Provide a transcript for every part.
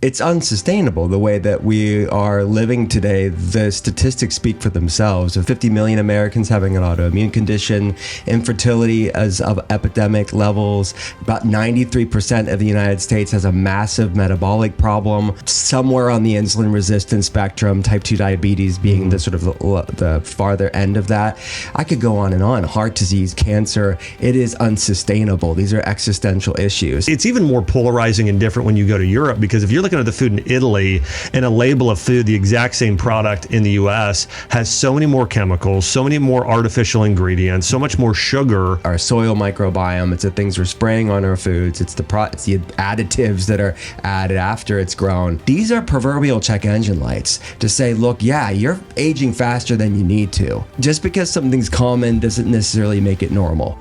It's unsustainable the way that we are living today. The statistics speak for themselves. Of 50 million Americans having an autoimmune condition, infertility is of epidemic levels. About 93% of the United States has a massive metabolic problem. Somewhere on the insulin resistance spectrum, type 2 diabetes being the sort of the farther end of that. I could go on and on. Heart disease, cancer. It is unsustainable. These are existential issues. It's even more polarizing and different when you go to Europe, because if you're looking at the food in Italy and a label of food, the exact same product in the US has so many more chemicals, so many more artificial ingredients, so much more sugar. Our soil microbiome, it's the things we're spraying on our foods, it's the additives that are added after it's grown. These are proverbial check engine lights to say, look, yeah, you're aging faster than you need to. Just because something's common doesn't necessarily make it normal.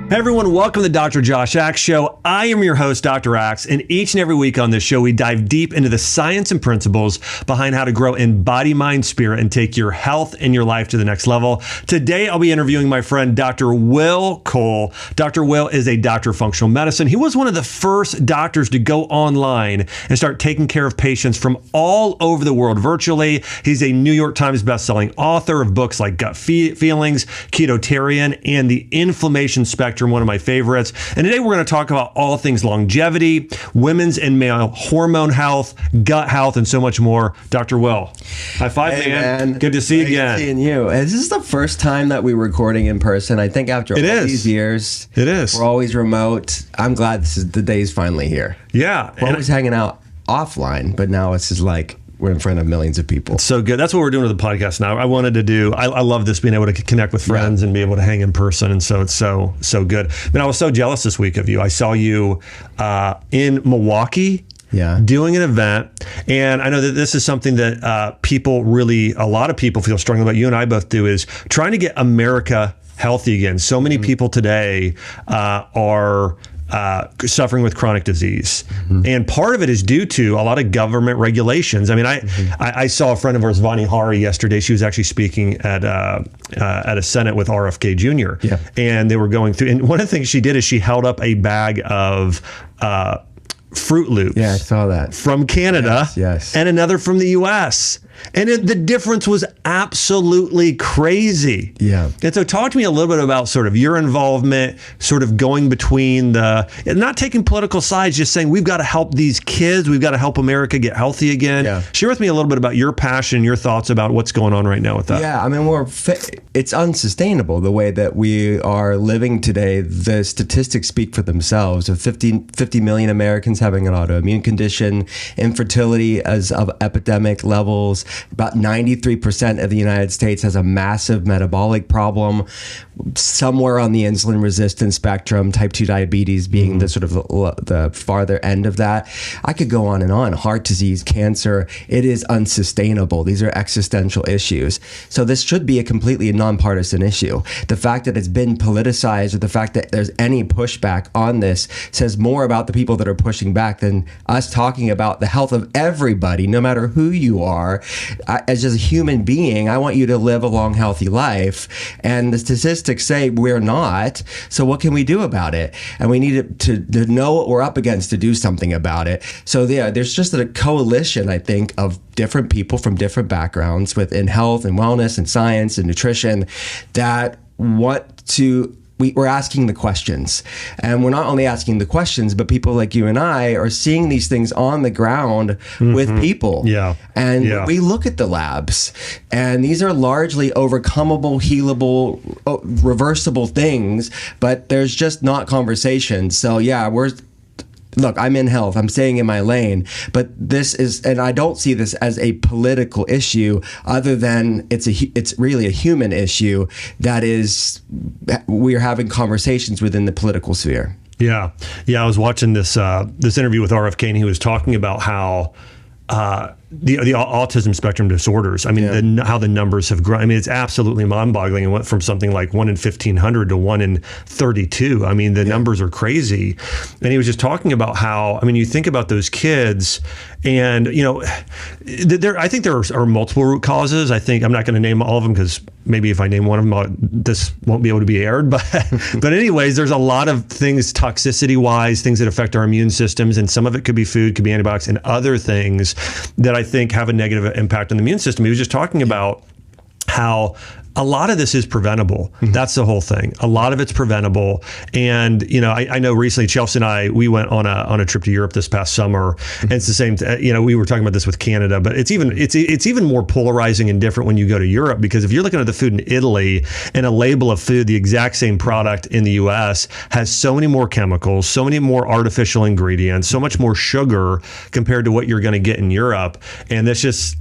Hey everyone, welcome to the Dr. Josh Axe Show. I am your host, Dr. Axe, and each and every week on this show, we dive deep into the science and principles behind how to grow in body, mind, spirit, and take your health and your life to the next level. Today, I'll be interviewing my friend, Dr. Will Cole. Dr. Will is a doctor of functional medicine. He was one of the first doctors to go online and start taking care of patients from all over the world virtually. He's a New York Times bestselling author of books like Gut Feelings, Ketotarian, and The Inflammation Spectrum, one of my favorites. And today we're going to talk about all things longevity, women's and male hormone health, gut health, and so much more. Dr. Will, high five, hey, man. Good to see you again. Seeing you. Is this the first time that we're recording in person? I think after all these years, it is. We're always remote. I'm glad the day's finally here. Yeah. We're always hanging out offline, but now it's just like we're in front of millions of people. So good. That's what we're doing with the podcast now. I wanted to do, I love this, being able to connect with friends and be able to hang in person. And so it's so good. But I was so jealous this week of you. I saw you in Milwaukee doing an event. And I know that this is something that a lot of people feel strongly about. You and I both do, is trying to get America healthy again. So many people today are suffering with chronic disease. And part of it is due to a lot of government regulations. I mean, I saw a friend of ours, Vani Hari, yesterday. She was actually speaking at a Senate with RFK Jr. And they were going through, and one of the things she did is she held up a bag of Fruit Loops. Yeah, I saw that. From Canada. Yes. And another from the US. And the difference was absolutely crazy. Yeah. And so talk to me a little bit about sort of your involvement, sort of going between not taking political sides, just saying we've got to help these kids. We've got to help America get healthy again. Yeah. Share with me a little bit about your passion, your thoughts about what's going on right now with that. Yeah, I mean, it's unsustainable the way that we are living today. The statistics speak for themselves. Of 50 million Americans having an autoimmune condition, infertility is of epidemic levels. About 93% of the United States has a massive metabolic problem. Somewhere on the insulin resistance spectrum, type 2 diabetes being the sort of the farther end of that. I could go on and on. Heart disease, cancer. It is unsustainable. These are existential issues. So this should be a completely nonpartisan issue. The fact that it's been politicized, or the fact that there's any pushback on this, says more about the people that are pushing back than us talking about the health of everybody, no matter who you are. As just a human being, I want you to live a long, healthy life. And the statistics say we're not. So what can we do about it? And we need to know what we're up against to do something about it. So there's just a coalition, I think, of different people from different backgrounds within health and wellness and science and nutrition that want to... We're asking the questions, and we're not only asking the questions, but people like you and I are seeing these things on the ground with people. And we look at the labs, and these are largely overcomable, healable, reversible things, but there's just not conversation. So look, I'm in health. I'm staying in my lane. But this is, and I don't see this as a political issue, other than it's really a human issue that is, we're having conversations within the political sphere. Yeah. I was watching this interview with RFK, and he was talking about how the autism spectrum disorders. I mean, how the numbers have grown. I mean, it's absolutely mind-boggling. It went from something like 1 in 1,500 to 1 in 32. I mean, the numbers are crazy. And he was just talking about how, I mean, you think about those kids, and I think there are multiple root causes. I think I'm not going to name all of them because maybe if I name one of them, this won't be able to be aired. But anyways, there's a lot of things toxicity-wise, things that affect our immune systems, and some of it could be food, could be antibiotics, and other things that I think have a negative impact on the immune system. He was just talking about how a lot of this is preventable. That's the whole thing. A lot of it's preventable. And, I know recently Chelsea and I, we went on a trip to Europe this past summer, and it's the same, we were talking about this with Canada, but it's even more polarizing and different when you go to Europe, because if you're looking at the food in Italy and a label of food, the exact same product in the US has so many more chemicals, so many more artificial ingredients, so much more sugar compared to what you're going to get in Europe. And it's just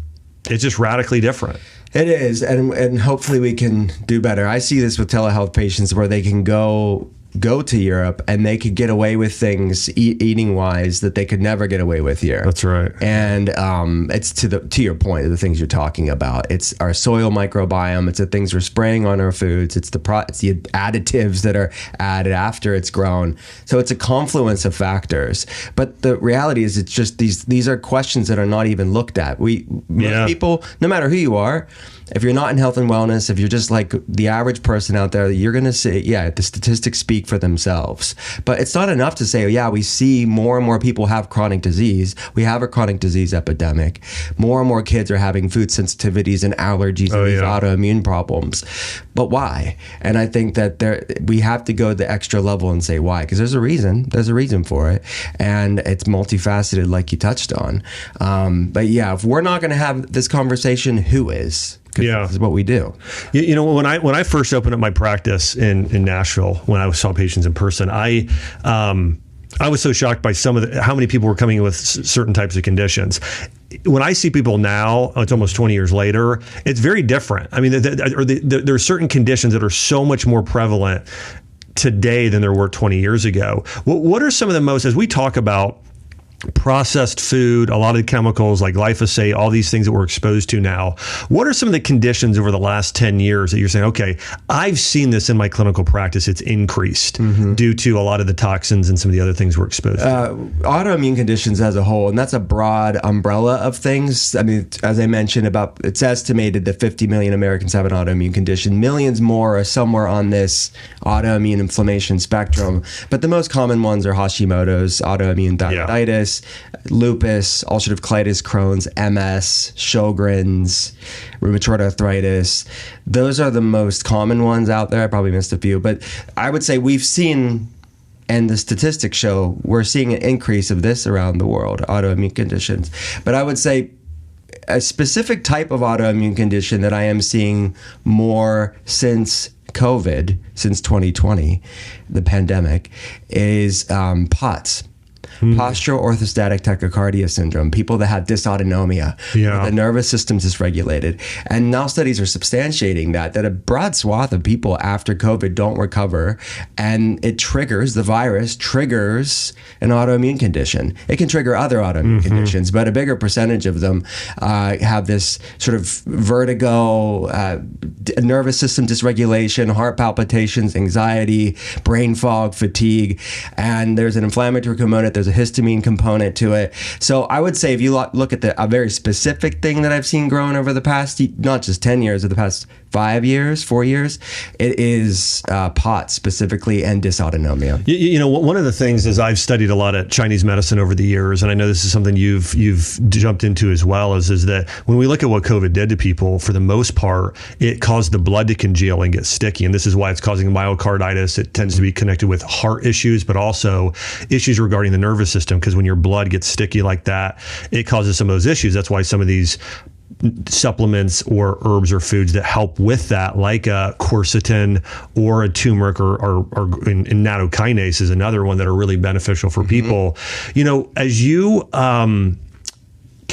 radically different. It is, and hopefully we can do better. I see this with telehealth patients where they can go to Europe and they could get away with things eating wise that they could never get away with here. That's right. And it's to your point, the things you're talking about. It's our soil microbiome. It's the things we're spraying on our foods. It's the additives that are added after it's grown. So it's a confluence of factors. But the reality is, it's just these are questions that are not even looked at. Most people, no matter who you are, if you're not in health and wellness, if you're just like the average person out there, you're going to say, the statistics speak for themselves. But it's not enough to say, we see more and more people have chronic disease. We have a chronic disease epidemic. More and more kids are having food sensitivities and allergies and these autoimmune problems. But why? And I think that we have to go the extra level and say why, because there's a reason. There's a reason for it. And it's multifaceted, like you touched on. But if we're not going to have this conversation, who is? This is what we do. When I first opened up my practice in Nashville, when I saw patients in person, I was so shocked by how many people were coming in with certain types of conditions. When I see people now, it's almost 20 years later, it's very different. I mean, there are certain conditions that are so much more prevalent today than there were 20 years ago. What are some of the most, as we talk about processed food, a lot of the chemicals like glyphosate, all these things that we're exposed to now, what are some of the conditions over the last 10 years that you're saying, okay, I've seen this in my clinical practice, it's increased due to a lot of the toxins and some of the other things we're exposed to? Autoimmune conditions as a whole, and that's a broad umbrella of things. I mean, as I mentioned, it's estimated that 50 million Americans have an autoimmune condition. Millions more are somewhere on this autoimmune inflammation spectrum. But the most common ones are Hashimoto's, autoimmune thyroiditis, lupus, ulcerative colitis, Crohn's, MS, Sjogren's, rheumatoid arthritis. Those are the most common ones out there. I probably missed a few, but I would say we've seen, and the statistics show, we're seeing an increase of this around the world, autoimmune conditions. But I would say a specific type of autoimmune condition that I am seeing more since COVID, since 2020, the pandemic, is POTS. Postural orthostatic tachycardia syndrome, people that have dysautonomia, the nervous system's dysregulated. And now studies are substantiating that a broad swath of people after COVID don't recover, and the virus triggers an autoimmune condition. It can trigger other autoimmune conditions, but a bigger percentage of them have this sort of vertigo, nervous system dysregulation, heart palpitations, anxiety, brain fog, fatigue, and there's an inflammatory component, there's a histamine component to it. So I would say if you look at a very specific thing that I've seen growing over the past, not just 10 years, or the past 4 years, it is POTS specifically and dysautonomia. One of the things is I've studied a lot of Chinese medicine over the years, and I know this is something you've jumped into as well, is that when we look at what COVID did to people, for the most part, it caused the blood to congeal and get sticky. And this is why it's causing myocarditis. It tends to be connected with heart issues, but also issues regarding the nervous system, because when your blood gets sticky like that, it causes some of those issues. That's why some of these supplements or herbs or foods that help with that, like a quercetin or a turmeric or and nattokinase is another one that are really beneficial for people. As you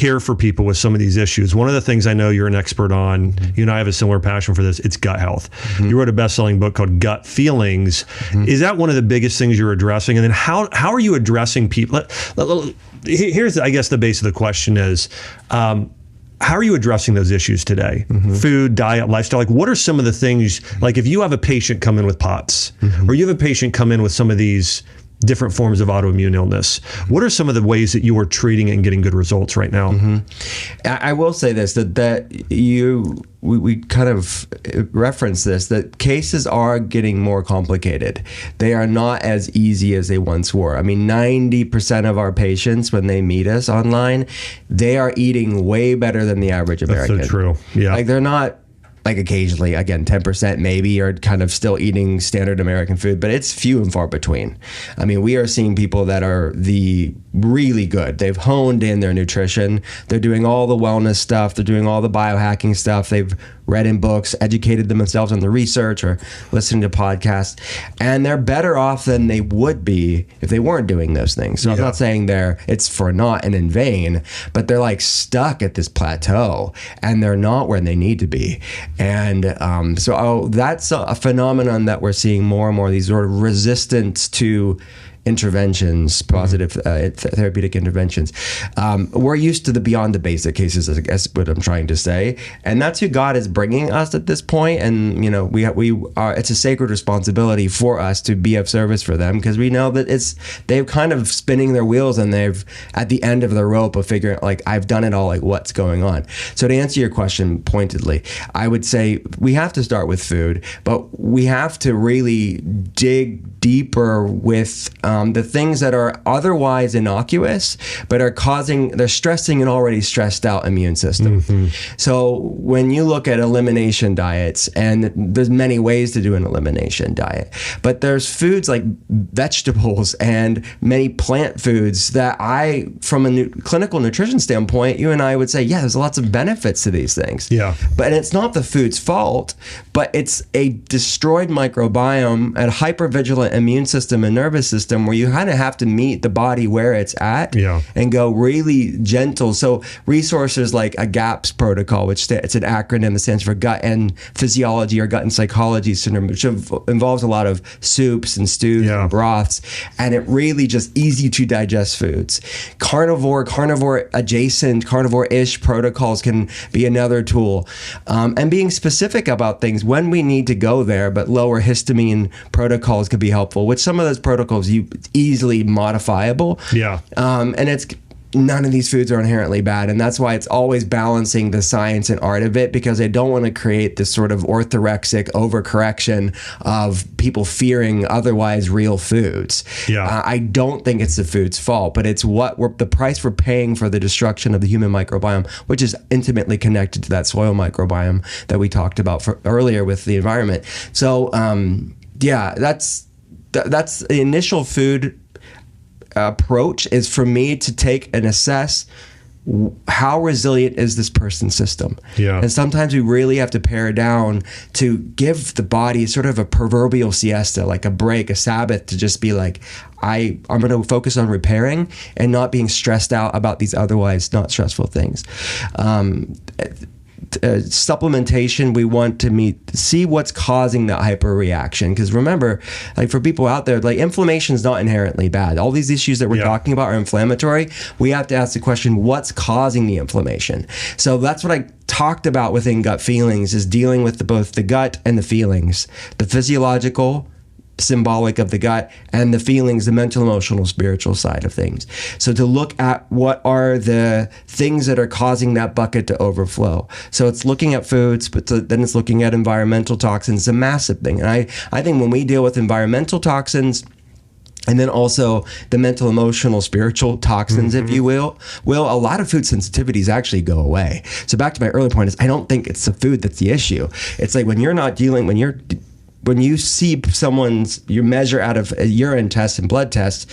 care for people with some of these issues, one of the things I know you're an expert on, you and I have a similar passion for this, it's gut health. You wrote a best-selling book called Gut Feelings. Is that one of the biggest things you're addressing? And then how are you addressing people? Here's, I guess, the base of the question is, how are you addressing those issues today? Food, diet, lifestyle. Like, what are some of the things, like if you have a patient come in with POTS, or you have a patient come in with some of these different forms of autoimmune illness, what are some of the ways that you are treating it and getting good results right now? I will say this, we kind of reference this, that cases are getting more complicated. They are not as easy as they once were. I mean, 90% of our patients, when they meet us online, they are eating way better than the average American. That's so true. Yeah. Like, they're not, like, occasionally, again, 10% maybe are kind of still eating standard American food, but it's few and far between. I mean, we are seeing people that are the really good. They've honed in their nutrition. They're doing all the wellness stuff. They're doing all the biohacking stuff. They've read in books, educated themselves on the research or listening to podcasts, and they're better off than they would be if they weren't doing those things. So I'm not saying it's for naught and in vain, but they're like stuck at this plateau and they're not where they need to be. And that's a phenomenon that we're seeing more and more, these sort of resistance to interventions, positive therapeutic interventions. We're used to the beyond the basic cases, I guess what I'm trying to say, and that's who God is bringing us at this point. And we are. It's a sacred responsibility for us to be of service for them, because we know that they've kind of spinning their wheels and they've at the end of the rope of figuring, like, I've done it all, like, what's going on. So to answer your question pointedly, I would say we have to start with food, but we have to really dig deeper with the things that are otherwise innocuous, but they're stressing an already stressed out immune system. So when you look at elimination diets, and there's many ways to do an elimination diet, but there's foods like vegetables and many plant foods that from a clinical nutrition standpoint, you and I would say, there's lots of benefits to these things. Yeah. But it's not the food's fault, but it's a destroyed microbiome, a hypervigilant immune system and nervous system, where you kind of have to meet the body where it's at and go really gentle. So resources like a GAPS protocol, it's an acronym that stands for gut and physiology or gut and psychology syndrome, which involves a lot of soups and stews and broths, and it really just easy to digest foods. Carnivore adjacent, carnivore-ish protocols can be another tool. And being specific about things when we need to go there, but lower histamine protocols could be helpful, which some of those protocols easily modifiable. And none of these foods are inherently bad, and that's why it's always balancing the science and art of it, because I don't want to create this sort of orthorexic overcorrection of people fearing otherwise real foods. I don't think it's the food's fault, but it's the price we're paying for the destruction of the human microbiome, which is intimately connected to that soil microbiome that we talked about earlier with the environment. So that's the initial food approach, is for me to take and assess how resilient is this person's system. And sometimes we really have to pare down to give the body sort of a proverbial siesta, like a break, a Sabbath, to just be like, I'm going to focus on repairing and not being stressed out about these otherwise not stressful things. Supplementation, we want to see what's causing the hyperreaction, because remember, like, for people out there, like, inflammation is not inherently bad. All these issues that we're talking about are inflammatory. We have to ask the question, what's causing the inflammation? So that's what I talked about within Gut Feelings, is dealing with both the gut and the feelings, the physiological, symbolic of the gut, and the feelings, the mental, emotional, spiritual side of things. So to look at what are the things that are causing that bucket to overflow. So it's looking at foods, but then it's looking at environmental toxins. It's a massive thing. And I think when we deal with environmental toxins, and then also the mental, emotional, spiritual toxins, if you will, a lot of food sensitivities actually go away. So back to my earlier point is, I don't think it's the food that's the issue. It's like when you're when you see you measure out of a urine test and blood test,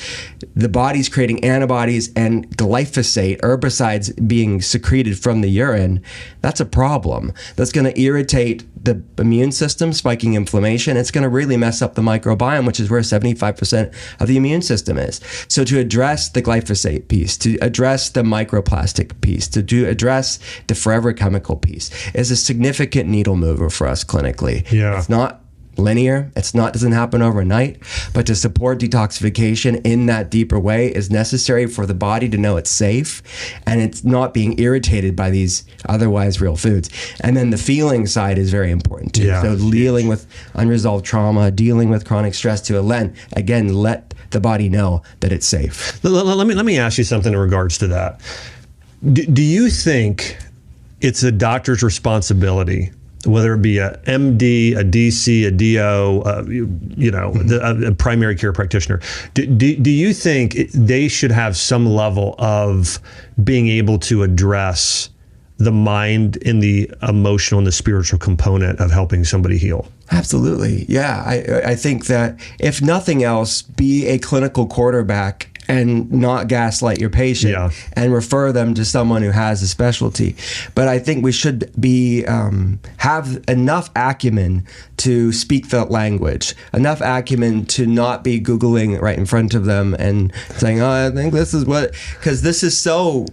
the body's creating antibodies and glyphosate, herbicides being secreted from the urine, that's a problem. That's going to irritate the immune system, spiking inflammation. It's going to really mess up the microbiome, which is where 75% of the immune system is. So to address the glyphosate piece, to address the microplastic piece, to address the forever chemical piece is a significant needle mover for us clinically. Yeah. It's not linear. Doesn't happen overnight, but to support detoxification in that deeper way is necessary for the body to know it's safe and it's not being irritated by these otherwise real foods. And then the feeling side is very important too. Yeah. So dealing with unresolved trauma, dealing with chronic stress to let the body know that it's safe. Let me ask you something in regards to that. Do you think it's a doctor's responsibility, whether it be a MD, a DC, a DO, a primary care practitioner, do you think they should have some level of being able to address the mind and the emotional and the spiritual component of helping somebody heal? Absolutely. Yeah. I think that if nothing else, be a clinical quarterback and not gaslight your patient and refer them to someone who has a specialty. But I think we should be have enough acumen to speak the language, enough acumen to not be Googling right in front of them and saying, oh, I think this is what, because this is so,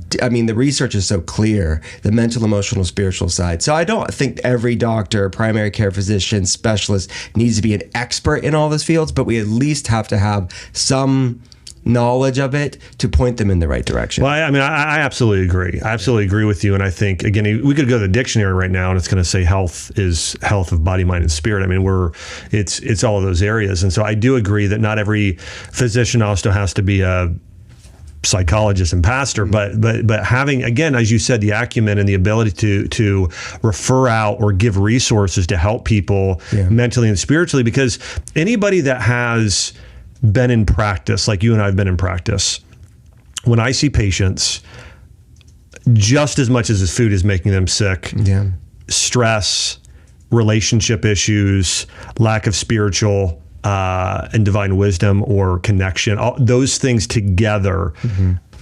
the research is so clear, the mental, emotional, spiritual side. So I don't think every doctor, primary care physician, specialist needs to be an expert in all these fields, but we at least have to have some knowledge of it to point them in the right direction. Well, I absolutely agree. I absolutely agree with you. And I think, again, we could go to the dictionary right now and it's going to say health is health of body, mind, and spirit. It's all of those areas. And so I do agree that not every physician also has to be a psychologist and pastor, but having, again, as you said, the acumen and the ability to refer out or give resources to help people mentally and spiritually, because anybody that has been in practice, like you and I have been in practice, when I see patients, just as much as the food is making them sick, stress, relationship issues, lack of spiritual and divine wisdom or connection, all those things together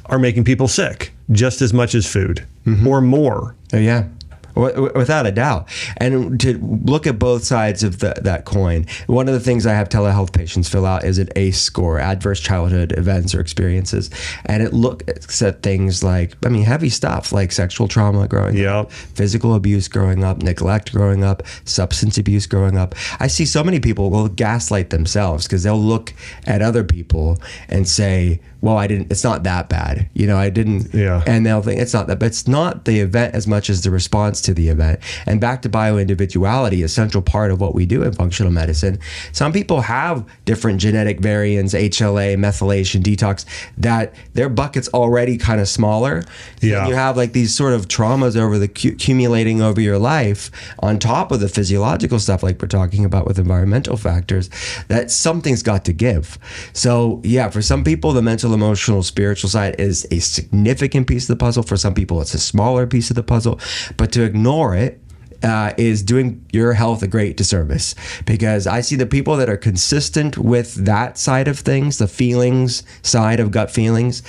are making people sick just as much as food or more. Oh, yeah. Without a doubt. And to look at both sides of that coin, one of the things I have telehealth patients fill out is an ACE score, adverse childhood events or experiences. And it looks at things like, heavy stuff like sexual trauma growing up, physical abuse growing up, neglect growing up, substance abuse growing up. I see so many people will gaslight themselves because they'll look at other people and say, well, it's not that bad. And they'll think it's not that, but it's not the event as much as the response to the event. And back to bioindividuality, a central part of what we do in functional medicine. Some people have different genetic variants, HLA, methylation, detox, that their bucket's already kind of smaller. Yeah. And you have like these sort of traumas accumulating over your life on top of the physiological stuff like we're talking about with environmental factors, that something's got to give. So yeah, for some people, the mental, emotional, spiritual side is a significant piece of the puzzle. For some people, it's a smaller piece of the puzzle. But to ignore it is doing your health a great disservice, because I see the people that are consistent with that side of things, the feelings side of gut feelings,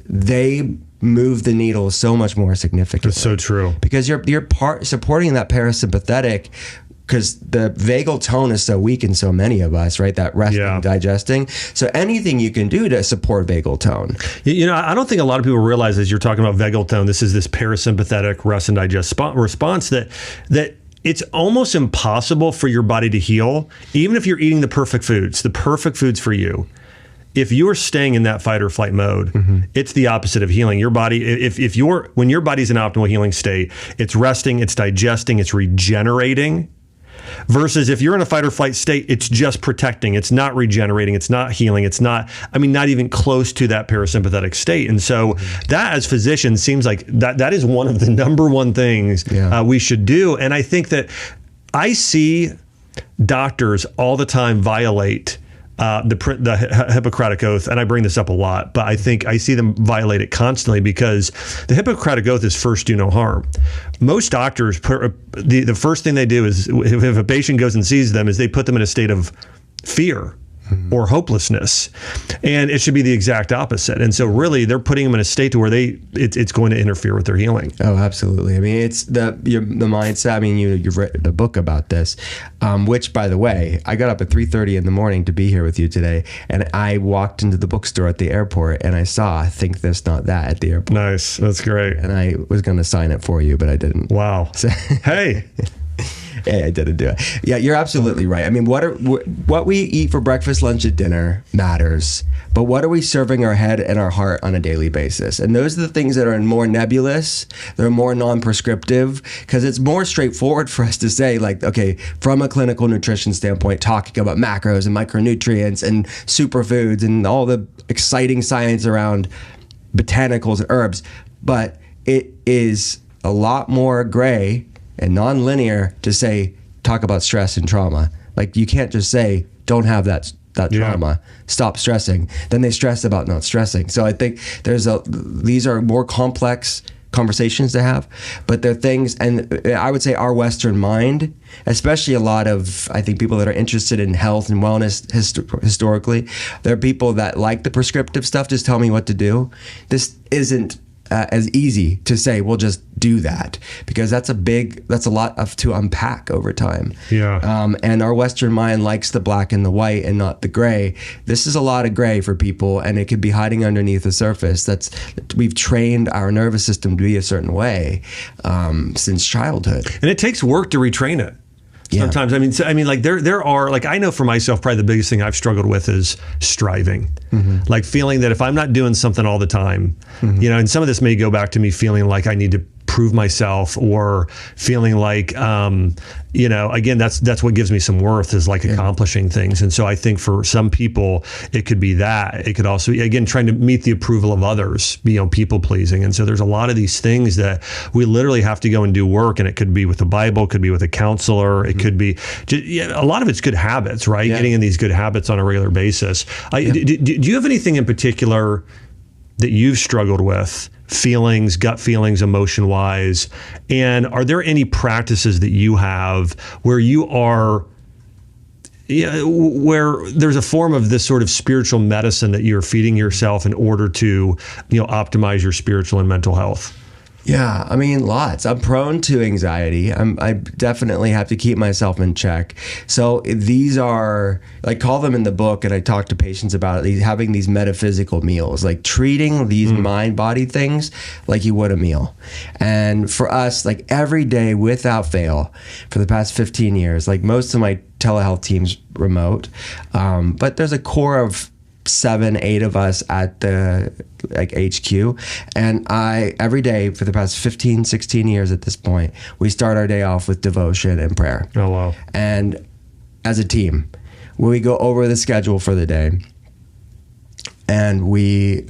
they move the needle so much more significantly. That's so true. Because you're supporting that parasympathetic, because the vagal tone is so weak in so many of us, right? That resting, digesting. So anything you can do to support vagal tone. I don't think a lot of people realize, as you're talking about vagal tone, this is this parasympathetic rest and digest response that it's almost impossible for your body to heal, even if you're eating the perfect foods for you. If you are staying in that fight or flight mode, it's the opposite of healing. Your body, when your body's in optimal healing state, it's resting, it's digesting, it's regenerating. Versus if you're in a fight or flight state, it's just protecting. It's not regenerating. It's not healing. It's not even close to that parasympathetic state. And so that, as physicians, seems like that is one of the number one things we should do. And I think that I see doctors all the time violate the Hippocratic Oath, and I bring this up a lot, but I think I see them violate it constantly because the Hippocratic Oath is first do no harm. Most doctors, the first thing they do is if a patient goes and sees them is they put them in a state of fear or hopelessness, and it should be the exact opposite. And so really they're putting them in a state to where it's going to interfere with their healing. Oh, absolutely. I mean, it's the mindset. I mean, you've written a book about this, which, by the way, I got up at 3:30 in the morning to be here with you today, and I walked into the bookstore at the airport and I saw Think This, Not That at the airport. Nice. That's great. And I was going to sign it for you, but I didn't. Wow. So, hey. Yeah, I didn't do it. Yeah, you're absolutely right. I mean, what we eat for breakfast, lunch, and dinner matters, but what are we serving our head and our heart on a daily basis? And those are the things that are more nebulous, they're more non-prescriptive, because it's more straightforward for us to say, like, okay, from a clinical nutrition standpoint, talking about macros and micronutrients and superfoods and all the exciting science around botanicals and herbs, but it is a lot more gray and non-linear to say, talk about stress and trauma. Like, you can't just say, don't have that trauma, stop stressing. Then they stress about not stressing. So I think these are more complex conversations to have, but they're things, and I would say our Western mind, especially a lot of, I think, people that are interested in health and wellness historically, there are people that like the prescriptive stuff, just tell me what to do. This isn't as easy to say, well, just do that, because that's a lot to unpack over time. Yeah. And our Western mind likes the black and the white and not the gray. This is a lot of gray for people, and it could be hiding underneath the surface. We've trained our nervous system to be a certain way since childhood. And it takes work to retrain it. Sometimes, I mean, like there are, like, I know for myself, probably the biggest thing I've struggled with is striving, like feeling that if I'm not doing something all the time, and some of this may go back to me feeling like I need to prove myself, or feeling like, again, that's what gives me some worth, is like accomplishing things. And so I think for some people, it could be that. It could also, again, trying to meet the approval of others, people pleasing. And so there's a lot of these things that we literally have to go and do work. And it could be with the Bible, it could be with a counselor, it could be, a lot of it's good habits, right? Yeah. Getting in these good habits on a regular basis. Do you have anything in particular that you've struggled with? Feelings, gut feelings, emotion wise, and are there any practices that you have where you are, where there's a form of this sort of spiritual medicine that you're feeding yourself in order to, optimize your spiritual and mental health? Yeah, I mean, lots. I'm prone to anxiety. I definitely have to keep myself in check. So these are, like, call them in the book, and I talk to patients about it, having these metaphysical meals, like treating these mind-body things like you would a meal. And for us, like, every day without fail for the past 15 years, like, most of my telehealth team's remote, but there's a core of 7-8 of us at the HQ, and every day for the past 15-16 years at this point, we start our day off with devotion and prayer. Oh, wow. And as a team, we go over the schedule for the day, and we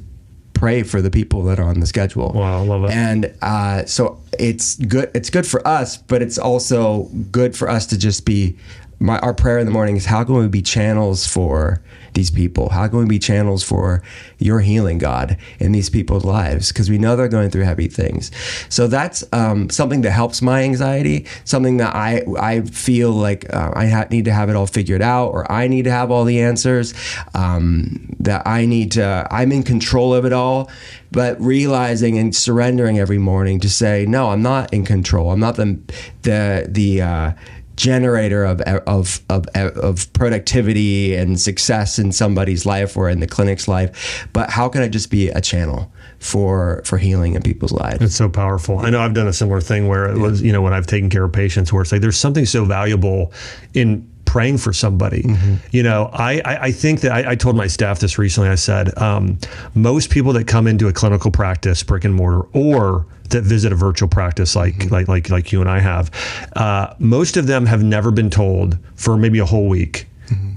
pray for the people that are on the schedule. Wow, I love it. And so it's good for us, but it's also good for us to just be, our prayer in the morning is, how can we be channels for these people? How can we be channels for your healing, God, in these people's lives? Because we know they're going through heavy things. So that's something that helps my anxiety, something that I feel like I need to have it all figured out, or I need to have all the answers, that I'm in control of it all. But realizing and surrendering every morning to say, no, I'm not in control. I'm not the generator of productivity and success in somebody's life or in the clinic's life, but how can I just be a channel for healing in people's lives? It's so powerful. I know I've done a similar thing where it was, when I've taken care of patients, where it's like there's something so valuable in praying for somebody. I think that I told my staff this recently. I said, most people that come into a clinical practice, brick and mortar, or that visit a virtual practice like you and I have, most of them have never been told for maybe a whole week,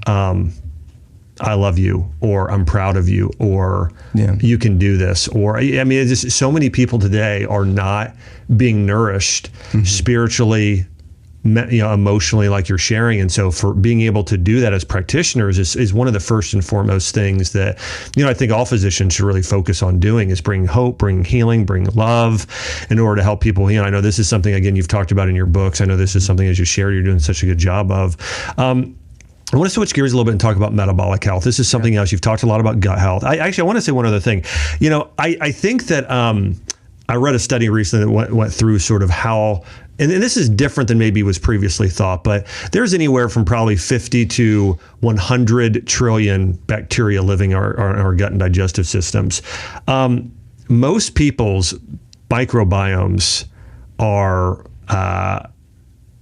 I love you, or I'm proud of you, or you can do this, or it's just so many people today are not being nourished spiritually, emotionally, like you're sharing. And so for being able to do that as practitioners is one of the first and foremost things that, I think all physicians should really focus on doing, is bringing hope, bringing healing, bringing love in order to help people. I know this is something, again, you've talked about in your books. I know this is something, as you shared, you're doing such a good job of. I want to switch gears a little bit and talk about metabolic health. This is something else. You've talked a lot about gut health. I want to say one other thing. I think that I read a study recently that went through sort of how, and this is different than maybe was previously thought, but there's anywhere from probably 50 to 100 trillion bacteria living in our gut and digestive systems. Most people's microbiomes are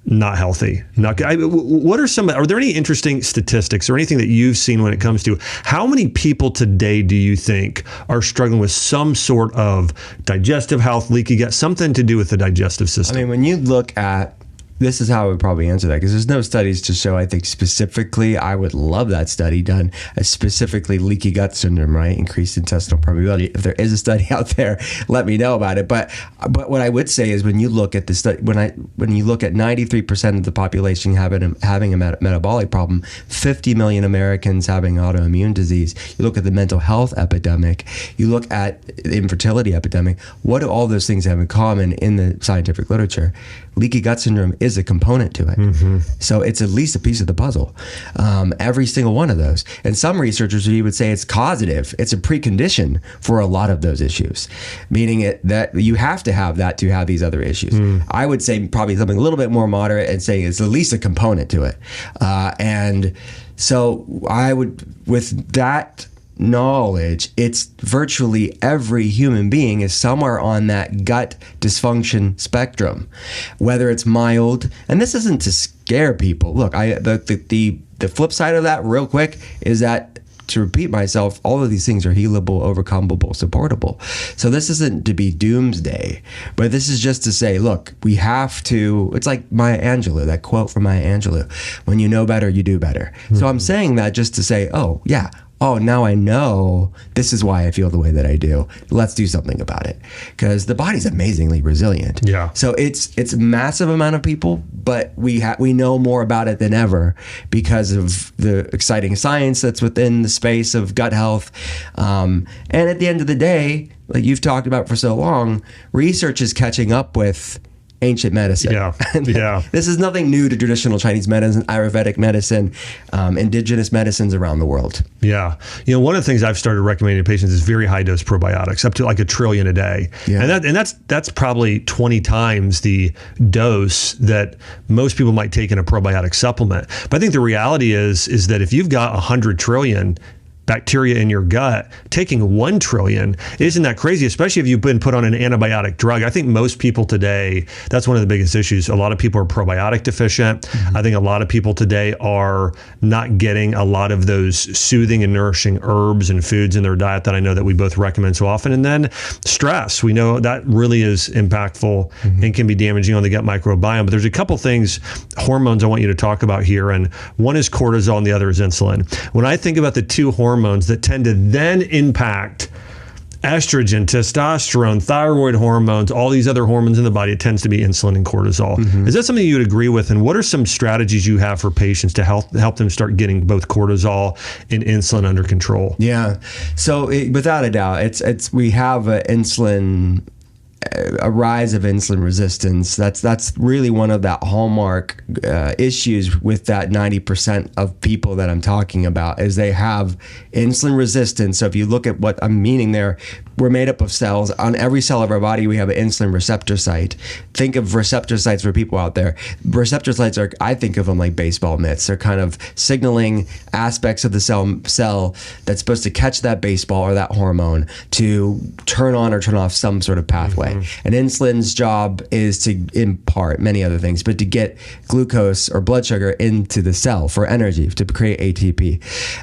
not healthy. Are there any interesting statistics or anything that you've seen when it comes to how many people today do you think are struggling with some sort of digestive health, leaky gut, something to do with the digestive system? I mean, when you look at, this is how I would probably answer that, because there's no studies to show, I think specifically, I would love that study done, specifically leaky gut syndrome, right? Increased intestinal permeability. If there is a study out there, let me know about it. But what I would say is, when you look at the study, when you look at 93% of the population having a metabolic problem, 50 million Americans having autoimmune disease, you look at the mental health epidemic, you look at the infertility epidemic, what do all those things have in common in the scientific literature? Leaky gut syndrome is a component to it. Mm-hmm. So it's at least a piece of the puzzle. Every single one of those. And some researchers would say it's causative. It's a precondition for a lot of those issues, meaning that you have to have that to have these other issues. I would say probably something a little bit more moderate and say it's at least a component to it. And so I would, with that knowledge, it's virtually every human being is somewhere on that gut dysfunction spectrum, whether it's mild, and this isn't to scare people. Look, the flip side of that real quick is that, to repeat myself, all of these things are healable, overcomable, supportable. So this isn't to be doomsday, but this is just to say, look, we have to, it's like Maya Angelou, that quote from Maya Angelou, when you know better, you do better. Mm-hmm. So I'm saying that just to say, now I know this is why I feel the way that I do. Let's do something about it, because the body's amazingly resilient. Yeah. So it's a massive amount of people, but we know more about it than ever because of the exciting science that's within the space of gut health. And at the end of the day, like you've talked about for so long, research is catching up with ancient medicine. Yeah. This is nothing new to traditional Chinese medicine, Ayurvedic medicine, indigenous medicines around the world. Yeah. One of the things I've started recommending to patients is very high dose probiotics, up to like 1 trillion a day. Yeah. And that's probably 20 times the dose that most people might take in a probiotic supplement. But I think the reality is that if you've got 100 trillion bacteria in your gut, taking 1 trillion isn't that crazy, especially if you've been put on an antibiotic drug. I think most people today, that's one of the biggest issues. A lot of people are probiotic deficient. Mm-hmm. I think a lot of people today are not getting a lot of those soothing and nourishing herbs and foods in their diet that I know that we both recommend so often. And then stress, we know that really is impactful and can be damaging on the gut microbiome. But there's a couple things, hormones I want you to talk about here. And one is cortisol and the other is insulin. When I think about the two hormones that tend to then impact estrogen, testosterone, thyroid hormones, all these other hormones in the body, it tends to be insulin and cortisol. Mm-hmm. Is that something you would agree with? And what are some strategies you have for patients to help them start getting both cortisol and insulin under control? Yeah. So without a doubt, we have a rise of insulin resistance. That's really one of the hallmark issues with that 90% of people that I'm talking about, is they have insulin resistance. So if you look at what I'm meaning there, we're made up of cells. On every cell of our body, we have an insulin receptor site. Think of receptor sites for people out there. Receptor sites I think of them like baseball mitts. They're kind of signaling aspects of the cell that's supposed to catch that baseball or that hormone to turn on or turn off some sort of pathway. Mm-hmm. And insulin's job is to impart many other things, but to get glucose or blood sugar into the cell for energy, to create ATP.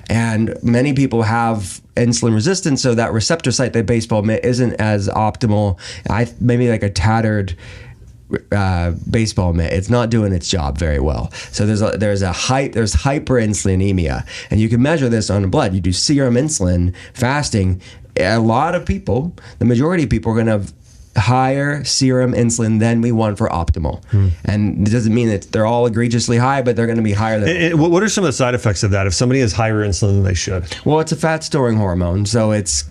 And many people have insulin resistance, so that receptor site, that baseball mitt, isn't as optimal. Maybe like a tattered baseball mitt, it's not doing its job very well. So there's hyperinsulinemia, and you can measure this on the blood. You do serum insulin fasting. A lot of people, the majority of people, are going to higher serum insulin than we want for optimal. And it doesn't mean that they're all egregiously high, but they're going to be higher than. And what are some of the side effects of that if somebody has higher insulin than they should? Well, it's a fat storing hormone, so it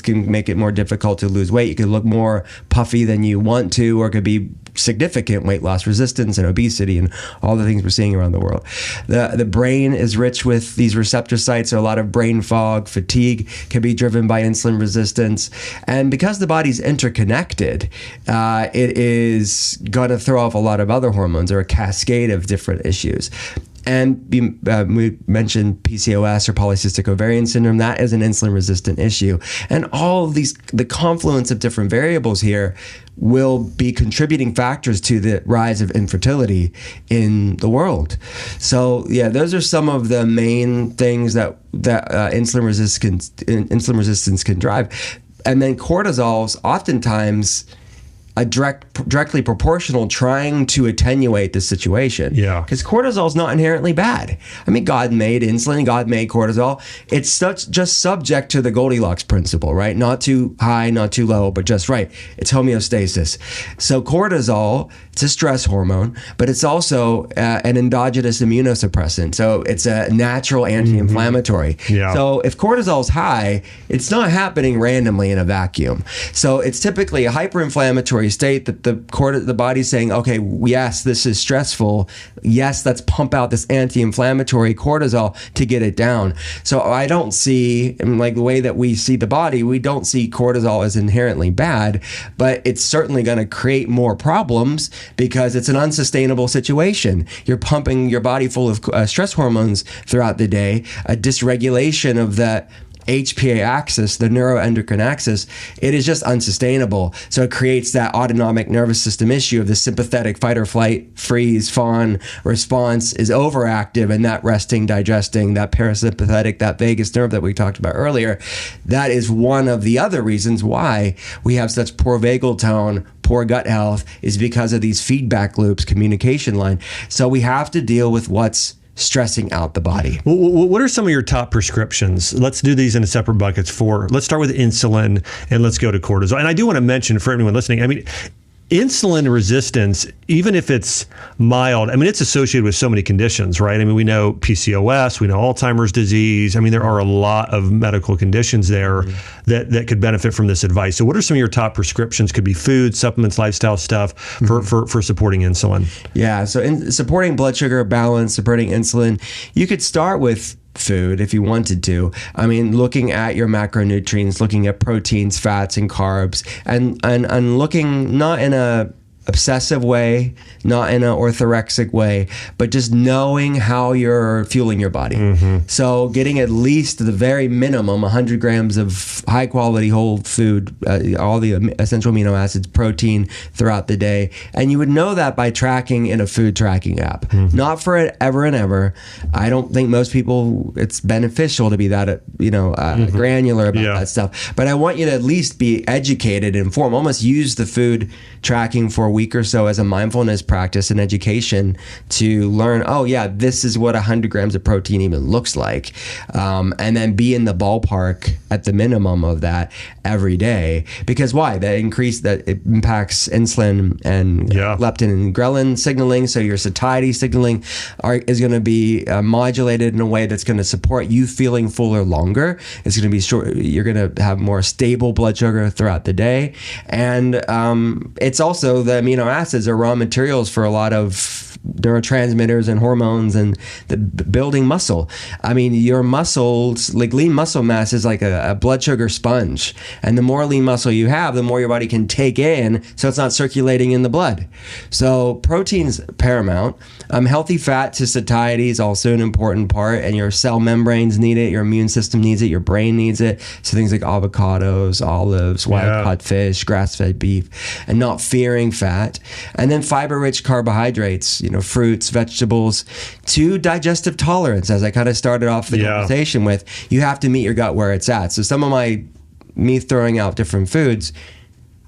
can make it more difficult to lose weight. You could look more puffy than you want to, or it could be significant weight loss resistance and obesity and all the things we're seeing around the world. The brain is rich with these receptor sites, so a lot of brain fog, fatigue can be driven by insulin resistance. And because the body's interconnected, it is going to throw off a lot of other hormones or a cascade of different issues. And we mentioned PCOS or polycystic ovarian syndrome. That is an insulin resistant issue. And all of these, the confluence of different variables here will be contributing factors to the rise of infertility in the world. So yeah, those are some of the main things that insulin resistance can drive. And then cortisol's oftentimes directly proportional, trying to attenuate the situation. Yeah. Because cortisol is not inherently bad. I mean, God made insulin, God made cortisol. It's just subject to the Goldilocks principle, right? Not too high, not too low, but just right. It's homeostasis. So cortisol, it's a stress hormone, but it's also an endogenous immunosuppressant. So it's a natural anti-inflammatory. Yeah. So if cortisol is high, it's not happening randomly in a vacuum. So it's typically a hyperinflammatory state that the body's saying, okay, yes, this is stressful. Yes, let's pump out this anti-inflammatory cortisol to get it down. So I don't see, like the way that we see the body, we don't see cortisol as inherently bad, but it's certainly going to create more problems because it's an unsustainable situation. You're pumping your body full of stress hormones throughout the day, a dysregulation of that HPA axis, the neuroendocrine axis, it is just unsustainable. So it creates that autonomic nervous system issue of the sympathetic fight or flight, freeze, fawn response is overactive, and that resting, digesting, that parasympathetic, that vagus nerve that we talked about earlier, that is one of the other reasons why we have such poor vagal tone, poor gut health, is because of these feedback loops, communication line. So we have to deal with what's stressing out the body. What are some of your top prescriptions? Let's do these in separate buckets. Let's start with insulin and let's go to cortisol. And I do want to mention for everyone listening, I mean, insulin resistance, even if it's mild, I mean, it's associated with so many conditions, right? I mean, we know PCOS, we know Alzheimer's disease. I mean, there are a lot of medical conditions there that could benefit from this advice. So what are some of your top prescriptions? Could be food, supplements, lifestyle stuff for supporting insulin. Yeah, so in supporting blood sugar balance, supporting insulin, you could start with food if you wanted to. I mean, looking at your macronutrients, looking at proteins, fats, and carbs, and looking not in a obsessive way, not in an orthorexic way, but just knowing how you're fueling your body. So getting at least the very minimum 100 grams of high quality whole food, all the essential amino acids, protein throughout the day. And you would know that by tracking in a food tracking app. Not for ever and ever. I don't think most people, it's beneficial to be that, granular about that stuff. But I want you to at least be educated, informed, almost use the food tracking for a week or so as a mindfulness practice and education to learn, oh yeah, this is what 100 grams of protein even looks like. And then be in the ballpark at the minimum of that every day. Because why? That it impacts insulin and leptin and ghrelin signaling. So your satiety signaling is going to be modulated in a way that's going to support you feeling fuller longer. It's going to be short. You're going to have more stable blood sugar throughout the day. And it's also the amino acids are raw materials for a lot of neurotransmitters and hormones and the building muscle. I mean, your muscles, like lean muscle mass is like a blood sugar sponge. And the more lean muscle you have, the more your body can take in, so it's not circulating in the blood. So protein's paramount. Healthy fat to satiety is also an important part, and your cell membranes need it, your immune system needs it, your brain needs it. So things like avocados, olives, wild-caught fish, grass-fed beef, and not fearing fat. And then fiber-rich carbohydrates, fruits, vegetables, to digestive tolerance, as I kind of started off the conversation with. You have to meet your gut where it's at. So me throwing out different foods,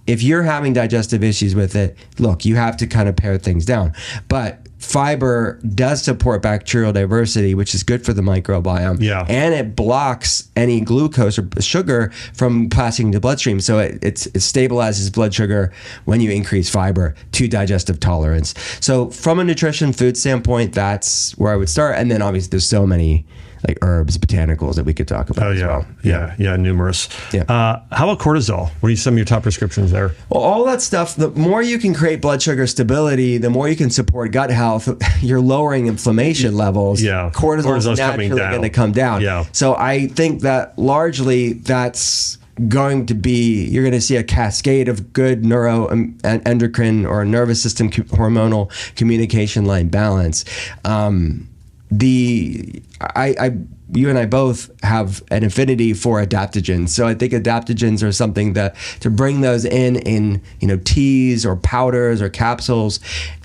if you're having digestive issues with it, look, you have to kind of pare things down. But fiber does support bacterial diversity, which is good for the microbiome. Yeah. And it blocks any glucose or sugar from passing into the bloodstream. So it stabilizes blood sugar when you increase fiber to digestive tolerance. So from a nutrition food standpoint, that's where I would start. And then obviously there's so many like herbs, botanicals that we could talk about as well. Yeah, numerous. Yeah. How about cortisol? What are some of your top prescriptions there? Well, all that stuff, the more you can create blood sugar stability, the more you can support gut health, you're lowering inflammation levels. Yeah. Cortisol is naturally going to come down. Yeah. So I think that largely that's going to be, you're going to see a cascade of good neuroendocrine or nervous system hormonal communication line balance. You and I both have an affinity for adaptogens. So I think adaptogens are something that to bring those in teas or powders or capsules,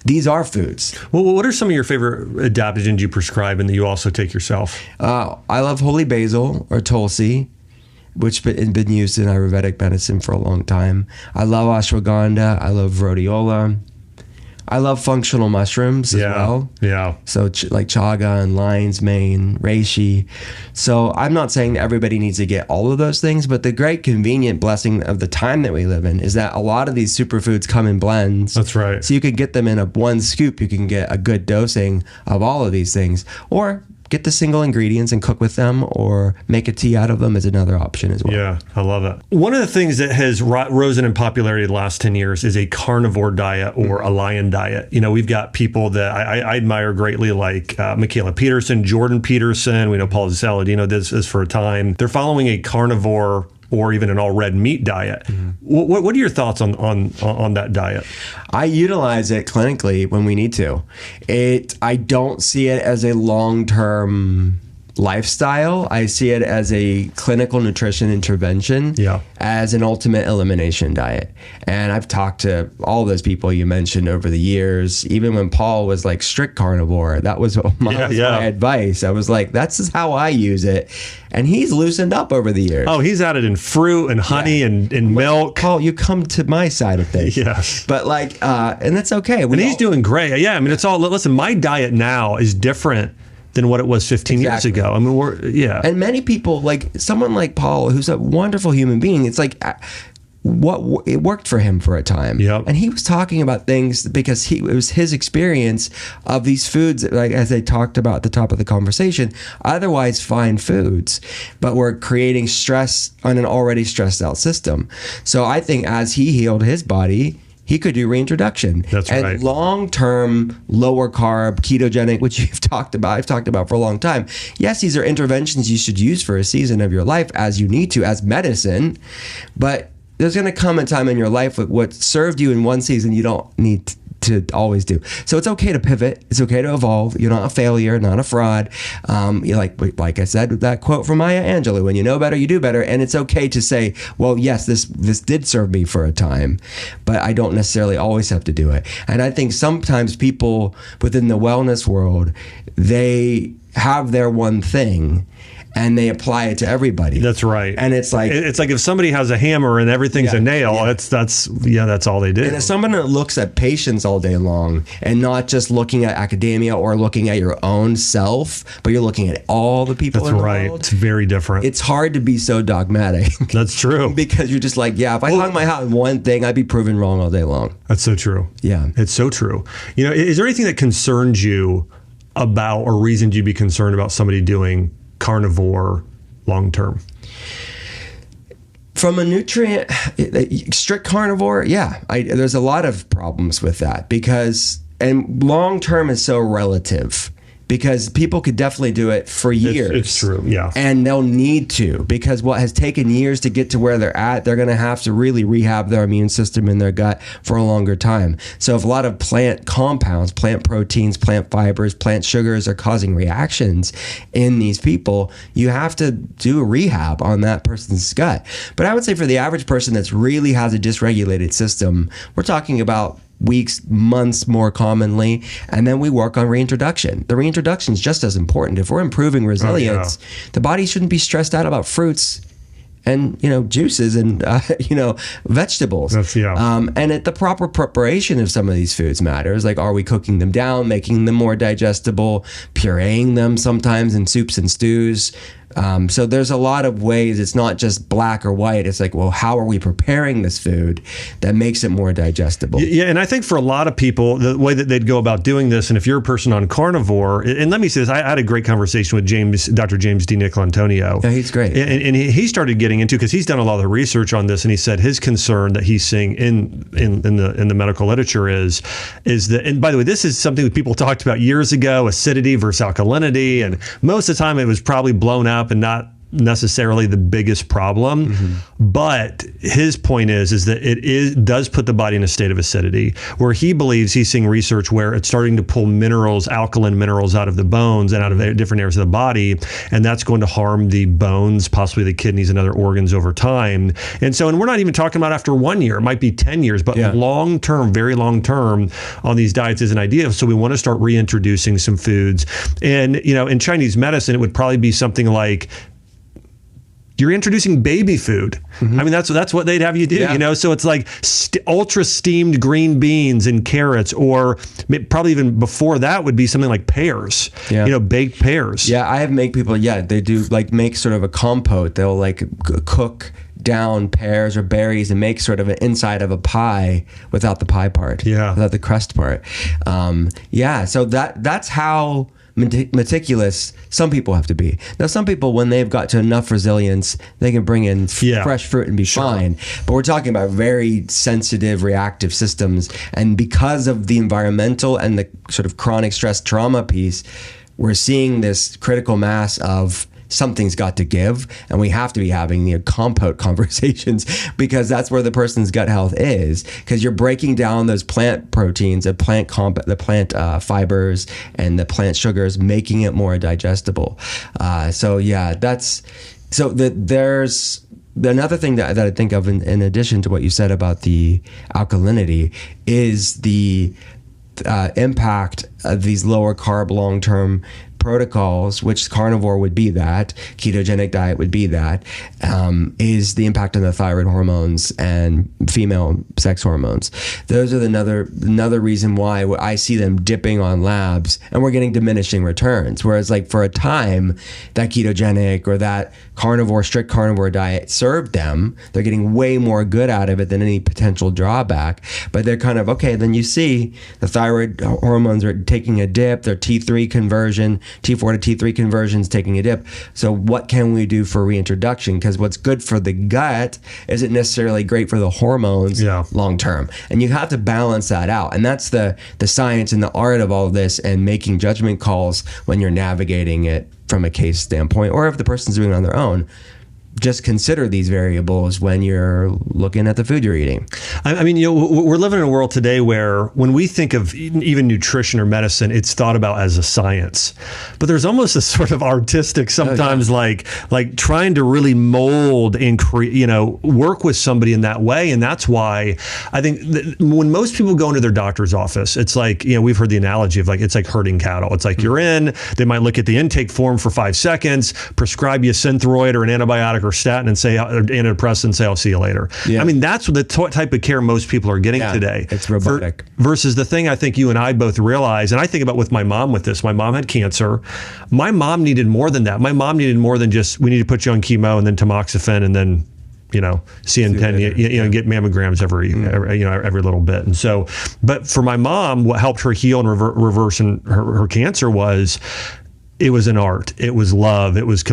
these are foods. Well, what are some of your favorite adaptogens you prescribe and that you also take yourself? I love holy basil or tulsi, which has been used in Ayurvedic medicine for a long time. I love ashwagandha. I love rhodiola. I love functional mushrooms as well. Yeah. So like chaga and lion's mane, reishi. So I'm not saying that everybody needs to get all of those things, but the great convenient blessing of the time that we live in is that a lot of these superfoods come in blends. That's right. So you could get them in one scoop. You can get a good dosing of all of these things, or get the single ingredients and cook with them, or make a tea out of them is another option as well. Yeah, I love it. One of the things that has risen in popularity the last 10 years is a carnivore diet or a lion diet. We've got people that I admire greatly, like Michaela Peterson, Jordan Peterson. We know Paul Saladino did this for a time. They're following a carnivore or even an all red meat diet. Mm-hmm. What are your thoughts on that diet? I utilize it clinically when we need to. I don't see it as a long-term lifestyle. I see it as a clinical nutrition intervention, as an ultimate elimination diet. And I've talked to all those people you mentioned over the years. Even when Paul was like strict carnivore, that was my advice. I was like, that's how I use it. And he's loosened up over the years. Oh, he's added in fruit and honey and milk. Paul, you come to my side of things. Yes. But and that's okay. And he's doing great. Yeah, I mean, it's all, listen, my diet now is different than what it was 15 years ago. I mean, And many people, like someone like Paul, who's a wonderful human being, it's like it worked for him for a time. Yep. And he was talking about things because it was his experience of these foods, like as they talked about at the top of the conversation, otherwise fine foods, but were creating stress on an already stressed out system. So I think as he healed his body, he could do reintroduction. That's right. And long-term, lower carb, ketogenic, which I've talked about for a long time. Yes, these are interventions you should use for a season of your life as you need to, as medicine. But there's going to come a time in your life with what served you in one season you don't need to always do. So it's okay to pivot. It's okay to evolve. You're not a failure, not a fraud. Like I said, that quote from Maya Angelou, when you know better, you do better. And it's okay to say, well, yes, this did serve me for a time, but I don't necessarily always have to do it. And I think sometimes people within the wellness world, they have their one thing and they apply it to everybody. That's right. And it's like if somebody has a hammer and everything's a nail, that's all they do. And as someone that looks at patients all day long and not just looking at academia or looking at your own self, but you're looking at all the people in the world. It's very different. It's hard to be so dogmatic. That's true. Because you're just like, if I hung my hat on one thing, I'd be proven wrong all day long. That's so true. Yeah. It's so true. Is there anything that concerns you about or reasons you'd be concerned about somebody doing carnivore long term? From a nutrient, strict carnivore, there's a lot of problems with that and long term is so relative. Because people could definitely do it for years. It's true, yeah. And they'll need to, because what has taken years to get to where they're at, they're going to have to really rehab their immune system in their gut for a longer time. So if a lot of plant compounds, plant proteins, plant fibers, plant sugars are causing reactions in these people, you have to do a rehab on that person's gut. But I would say for the average person that really has a dysregulated system, we're talking about weeks, months more commonly, and then we work on reintroduction. The reintroduction is just as important. If we're improving resilience, the body shouldn't be stressed out about fruits and juices and vegetables. And the proper preparation of some of these foods matters. Like, are we cooking them down, making them more digestible, pureeing them sometimes in soups and stews? So there's a lot of ways. It's not just black or white. It's like, well, how are we preparing this food that makes it more digestible? Yeah, and I think for a lot of people, the way that they'd go about doing this, and if you're a person on Carnivore, and let me say this, I had a great conversation with Dr. James D. Nicolantonio. Yeah, he's great. And he started getting into, because he's done a lot of the research on this, and he said his concern that he's seeing in the medical literature is that, and by the way, this is something that people talked about years ago, acidity versus alkalinity, and most of the time it was probably blown up and not necessarily the biggest problem. But his point is that it does put the body in a state of acidity, where he believes he's seeing research where it's starting to pull minerals, alkaline minerals, out of the bones and out of different areas of the body, and that's going to harm the bones, possibly the kidneys and other organs over time. And we're not even talking about after 1 year, it might be 10 years, but long term, very long term on these diets is an idea. So we want to start reintroducing some foods. And in Chinese medicine, it would probably be something like, you're introducing baby food. I mean, that's what they'd have you do, So it's like ultra steamed green beans and carrots, or probably even before that would be something like pears, baked pears. Yeah, I have make people, they do like make sort of a compote. They'll like cook down pears or berries and make sort of an inside of a pie without the pie part, without the crust part. So that's how meticulous some people have to be. Now, some people, when they've got to enough resilience, they can bring in fresh fruit and be fine. But we're talking about very sensitive, reactive systems. And because of the environmental and the sort of chronic stress trauma piece, we're seeing this critical mass of something's got to give, and we have to be having compote conversations, because that's where the person's gut health is, because you're breaking down those plant proteins, the plant fibers and the plant sugars, making it more digestible. There's another thing that I think of in addition to what you said about the alkalinity is the impact of these lower carb long-term protocols, which carnivore would be that, ketogenic diet would be that, is the impact on the thyroid hormones and female sex hormones. Those are another reason why I see them dipping on labs, and we're getting diminishing returns. Whereas like for a time, that ketogenic or that strict carnivore diet served them. They're getting way more good out of it than any potential drawback. But they're kind of, okay, then you see the thyroid hormones are taking a dip, their T4 to T3 conversions taking a dip. So what can we do for reintroduction? Because what's good for the gut isn't necessarily great for the hormones long term. And you have to balance that out. And that's the science and the art of all of this, and making judgment calls when you're navigating it from a case standpoint, or if the person's doing it on their own. Just consider these variables when you're looking at the food you're eating. I mean, we're living in a world today where when we think of even nutrition or medicine, it's thought about as a science. But there's almost a sort of artistic sometimes, like trying to really mold and create, work with somebody in that way. And that's why I think when most people go into their doctor's office, it's like, we've heard the analogy of it's like herding cattle. It's like you're in, they might look at the intake form for 5 seconds, prescribe you a Synthroid or an antibiotic or statin and say, or antidepressant, and say, I'll see you later. I mean, that's the type of care most people are getting today. It's robotic. Versus the thing I think you and I both realize, and I think about with my mom with this, my mom had cancer. My mom needed more than that. My mom needed more than just, we need to put you on chemo and then tamoxifen and then CN10, get mammograms every little bit. And so, but for my mom, what helped her heal and reverse her cancer was, it was an art. It was love. It was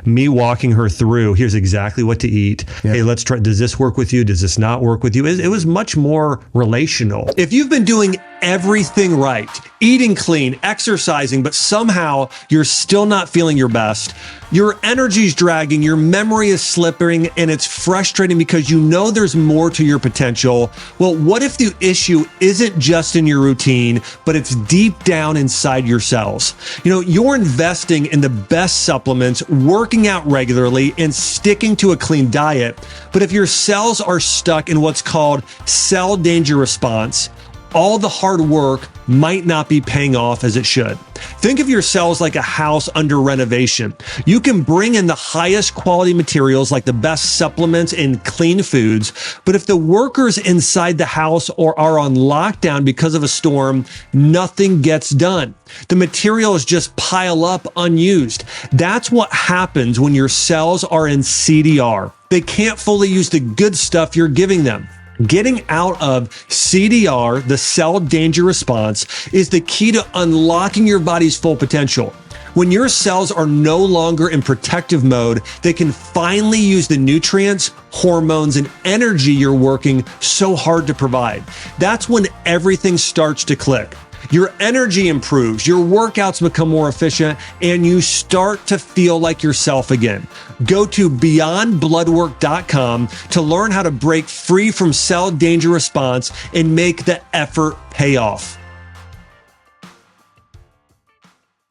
me walking her through, here's exactly what to eat. Yeah. Hey, let's try. Does this work with you? Does this not work with you? It was much more relational. If you've been doing everything right, eating clean, exercising, but somehow you're still not feeling your best, your energy's dragging, your memory is slipping, and it's frustrating because there's more to your potential. Well, what if the issue isn't just in your routine, but it's deep down inside your cells? You're investing in the best supplements, working out regularly, and sticking to a clean diet. But if your cells are stuck in what's called cell danger response, all the hard work might not be paying off as it should. Think of your cells like a house under renovation. You can bring in the highest quality materials like the best supplements and clean foods, but if the workers inside the house are on lockdown because of a storm, nothing gets done. The materials just pile up unused. That's what happens when your cells are in CDR. They can't fully use the good stuff you're giving them. Getting out of CDR, the cell danger response, is the key to unlocking your body's full potential. When your cells are no longer in protective mode, they can finally use the nutrients, hormones, and energy you're working so hard to provide. That's when everything starts to click. Your energy improves, your workouts become more efficient, and you start to feel like yourself again. Go to beyondbloodwork.com to learn how to break free from cell danger response and make the effort pay off.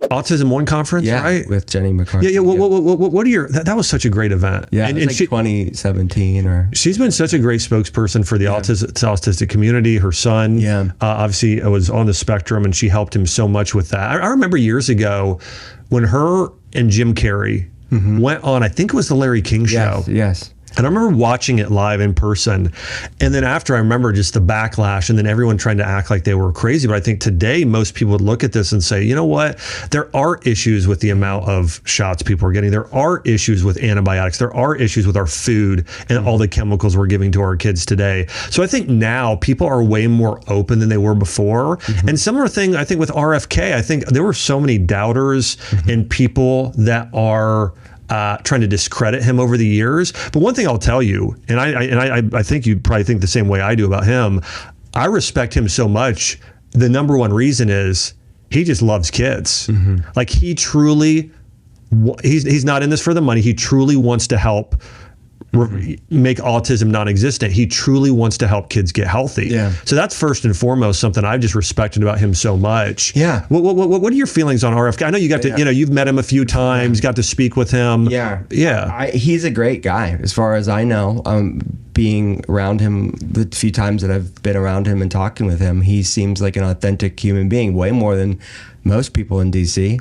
Autism One conference, right? With Jenny McCarthy. Yeah. What are your? That was such a great event. Yeah, and like 2017 or. She's been such a great spokesperson for the autistic community. Her son, obviously, was on the spectrum, and she helped him so much with that. I remember years ago when her and Jim Carrey went on. I think it was the Larry King show. Yes. And I remember watching it live in person. And then after, I remember just the backlash and then everyone trying to act like they were crazy. But I think today, most people would look at this and say, you know what? There are issues with the amount of shots people are getting. There are issues with antibiotics. There are issues with our food and all the chemicals we're giving to our kids today. So I think now people are way more open than they were before. And similar thing, I think with RFK, I think there were so many doubters and people that are trying to discredit him over the years. But one thing I'll tell you, and I think you probably think the same way I do about him, I respect him so much. The number one reason is he just loves kids. Like he truly, he's not in this for the money. He truly wants to help make autism non-existent. He truly wants to help kids get healthy. So that's first and foremost something I've just respected about him so much. What are your feelings on RFK? I know you got to, you've met him a few times, got to speak with him. He's a great guy as far as I know. Being around him the few times that I've been around him and talking with him, he seems like an authentic human being, way more than most people in DC.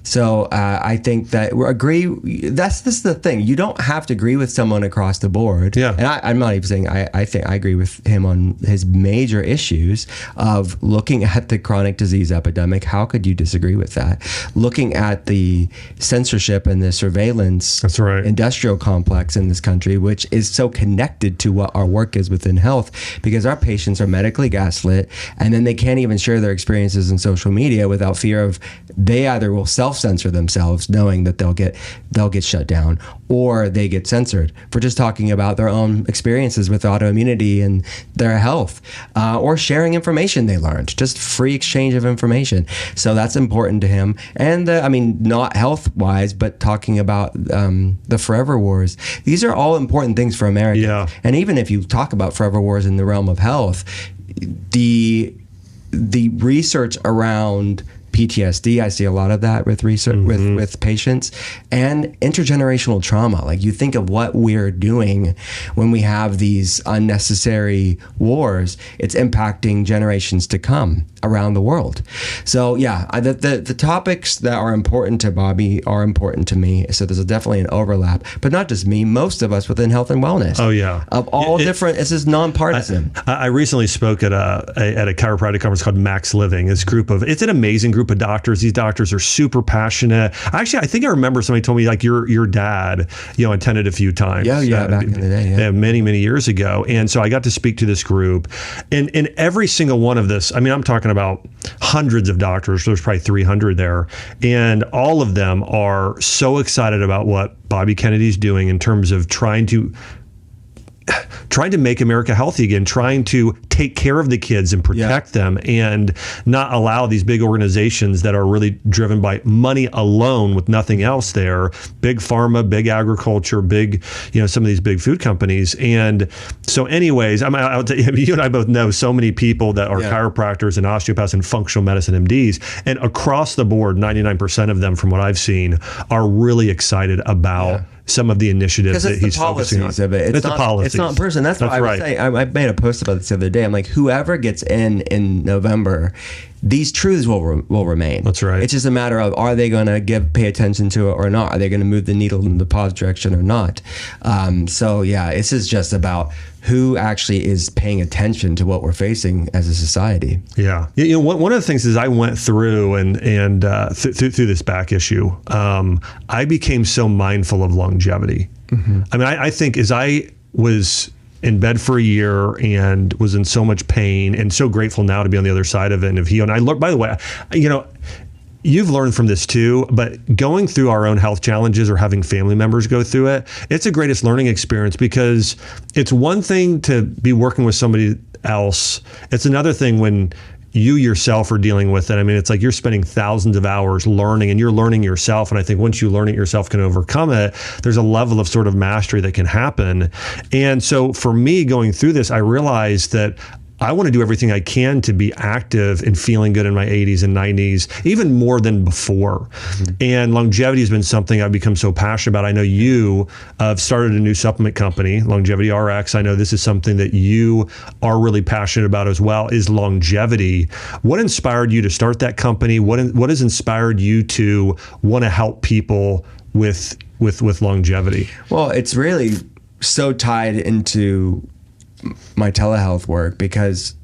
So I think that we agree. This is the thing. You don't have to agree with someone across the board. And I'm not even saying I think I agree with him on his major issues of looking at the chronic disease epidemic. How could you disagree with that? Looking at the censorship and the surveillance industrial complex in this country, which is so connected to what our work is within health, because our patients are medically gaslit, and then they can't even share their experiences in social media without fear of they either will self-censor themselves knowing that they'll get shut down, or they get censored for just talking about their own experiences with autoimmunity and their health, or sharing information they learned, just free exchange of information. So that's important to him. And not health-wise, but talking about the forever wars. These are all important things for Americans. And even if you talk about forever wars in the realm of health, the research around PTSD, I see a lot of that with research with patients, and intergenerational trauma. Like, you think of what we're doing when we have these unnecessary wars, it's impacting generations to come around the world. So the topics that are important to Bobby are important to me. So there's definitely an overlap, but not just me, most of us within health and wellness. Of all different, it's just nonpartisan. I recently spoke at a chiropractic conference called Max Living. It's an amazing group of doctors. These doctors are super passionate. Actually, I think I remember somebody told me like your dad, attended a few times. Back in the day. Many, many years ago. And so I got to speak to this group, and every single one of this, I'm talking about hundreds of doctors. There's probably 300 there. And all of them are so excited about what Bobby Kennedy's doing in terms of trying to make America healthy again, trying to take care of the kids and protect them, and not allow these big organizations that are really driven by money alone with nothing else there, big pharma, big agriculture, big, some of these big food companies. And so anyways, I'll tell you, you and I both know so many people that are chiropractors and osteopaths and functional medicine MDs, and across the board, 99% of them from what I've seen are really excited about some of the initiatives that he's focusing on. Of it. It's the policies. It's not in person. That's what I was saying. I made a post about this the other day. I'm like, whoever gets in November, these truths will remain. That's right. It's just a matter of, are they going to pay attention to it or not? Are they going to move the needle in the positive direction or not? So yeah, this is just about who actually is paying attention to what we're facing as a society. Yeah. You know, one of the things is I went through and through this back issue, I became so mindful of longevity. Mm-hmm. I mean, I think as I was in bed for a year and was in so much pain and so grateful now to be on the other side of it and have healed. And I learned, by the way, you know, you've learned from this too, but going through our own health challenges or having family members go through it, it's the greatest learning experience, because it's one thing to be working with somebody else. It's another thing when you yourself are dealing with it. I mean, it's like you're spending thousands of hours learning, and you're learning yourself. And I think once you learn it yourself, can overcome it, there's a level of sort of mastery that can happen. And so for me going through this, I realized that I want to do everything I can to be active and feeling good in my 80s and 90s, even more than before. Mm-hmm. And longevity has been something I've become so passionate about. I know you have started a new supplement company, Longevity RX. I know this is something that you are really passionate about as well, is longevity. What inspired you to start that company? What has inspired you to want to help people with longevity? Well, it's really so tied into my telehealth work, because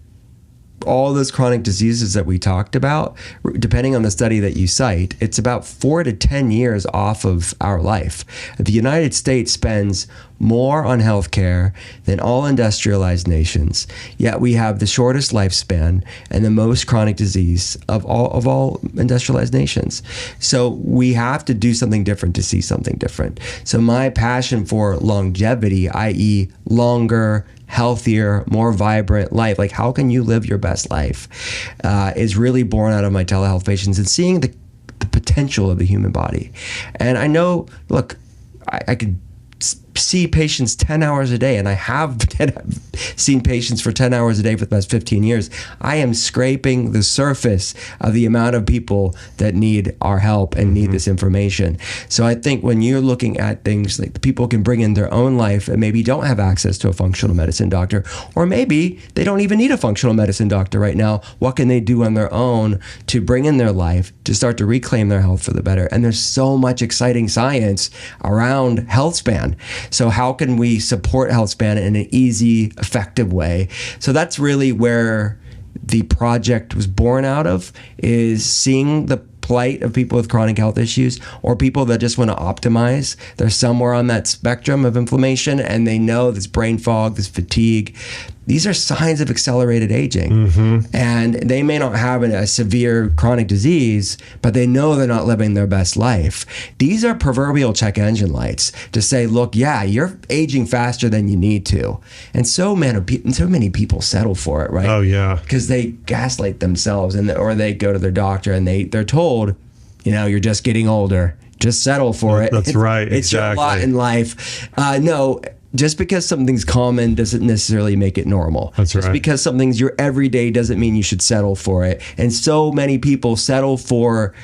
all those chronic diseases that we talked about, depending on the study that you cite, it's about 4 to 10 years off of our life. The United States spends more on healthcare than all industrialized nations, yet we have the shortest lifespan and the most chronic disease of all industrialized nations. So we have to do something different to see something different. So my passion for longevity, i.e. longer, healthier, more vibrant life, like how can you live your best life, is really born out of my telehealth patients and seeing the potential of the human body. And I know, look, I could see patients 10 hours a day, and I have seen patients for 10 hours a day for the past 15 years. I am scraping the surface of the amount of people that need our help and need this information. So I think when you're looking at things like people can bring in their own life and maybe don't have access to a functional medicine doctor, or maybe they don't even need a functional medicine doctor right now, what can they do on their own to bring in their life to start to reclaim their health for the better? And there's so much exciting science around health span. So how can we support health span in an easy, effective way? So that's really where the project was born out of, is seeing the plight of people with chronic health issues, or people that just want to optimize. They're somewhere on that spectrum of inflammation, and they know this brain fog, this fatigue. These are signs of accelerated aging. Mm-hmm. And they may not have a severe chronic disease, but they know they're not living their best life. These are proverbial check engine lights to say, look, yeah, you're aging faster than you need to. And so many people settle for it, right? Oh, yeah. Because they gaslight themselves, or they go to their doctor and they're told, you're just getting older. Just settle for it. That's right. It's exactly. your lot in life. No. Just because something's common doesn't necessarily make it normal. That's right. Just because something's your everyday doesn't mean you should settle for it. And so many people settle for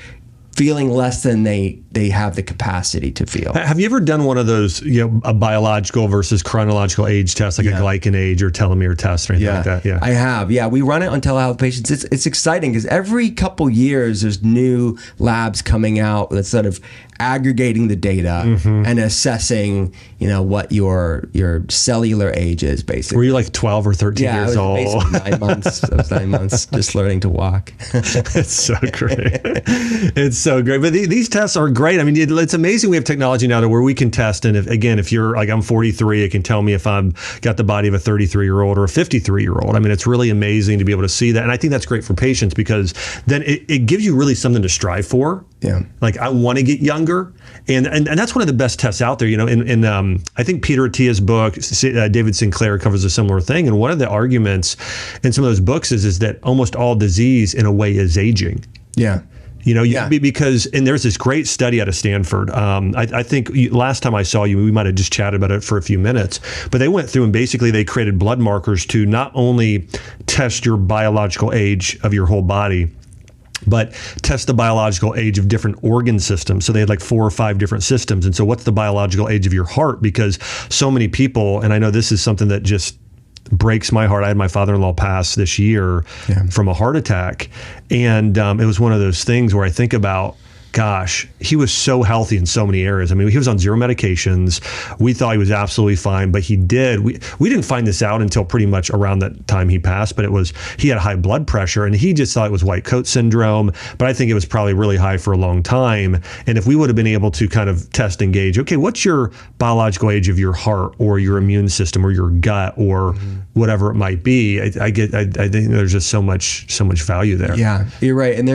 feeling less than they have the capacity to feel. Have you ever done one of those, a biological versus chronological age test, like a glycan age or telomere test or anything like that? Yeah, I have. Yeah, we run it on telehealth patients. It's exciting because every couple years there's new labs coming out that's sort of aggregating the data and assessing, what your cellular age is, basically. Were you like 12 or 13 years old? Yeah, I was basically 9 months. I was 9 months just learning to walk. It's so great. It's so great. But these tests are great. I mean, it's amazing we have technology now to where we can test. And if you're like, I'm 43, it can tell me if I'm got the body of a 33-year-old or a 53-year-old. I mean, it's really amazing to be able to see that. And I think that's great for patients, because then it gives you really something to strive for. Yeah. Like, I want to get younger. And that's one of the best tests out there. In I think Peter Attia's book, David Sinclair covers a similar thing. And one of the arguments in some of those books is that almost all disease in a way is aging. Yeah. Because there's this great study out of Stanford. I think last time I saw you, we might have just chatted about it for a few minutes, but they went through and basically they created blood markers to not only test your biological age of your whole body, but test the biological age of different organ systems. So they had like 4 or 5 different systems. And so what's the biological age of your heart? Because so many people, and I know this is something that just breaks my heart. I had my father-in-law pass this year from a heart attack. And it was one of those things where I think about, gosh, he was so healthy in so many areas. I mean, he was on 0 medications. We thought he was absolutely fine, but he did. We didn't find this out until pretty much around that time he passed, but he had high blood pressure and he just thought it was white coat syndrome, but I think it was probably really high for a long time. And if we would have been able to kind of test and gauge, okay, what's your biological age of your heart or your immune system or your gut or whatever it might be, I think there's just so much value there. Yeah, you're right. And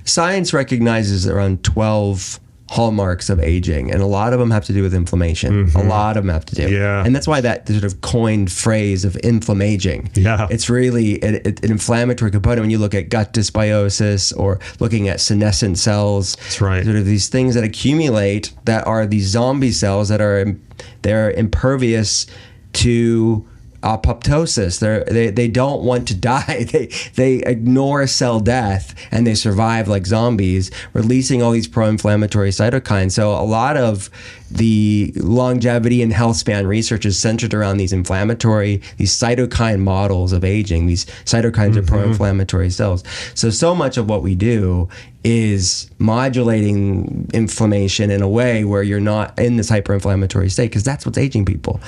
science recognizes around 12 hallmarks of aging, and a lot of them have to do with inflammation. A lot of them have to do. Yeah. And that's why that sort of coined phrase of inflammaging. Yeah. It's really an inflammatory component when you look at gut dysbiosis or looking at senescent cells. That's right. Sort of these things that accumulate that are these zombie cells that they're impervious to apoptosis. They don't want to die. They ignore cell death and they survive like zombies, releasing all these pro-inflammatory cytokines. So a lot of the longevity and health span research is centered around these cytokine models of aging. These cytokines are pro-inflammatory cells. So much of what we do is modulating inflammation in a way where you're not in this hyperinflammatory state, because that's what's aging people.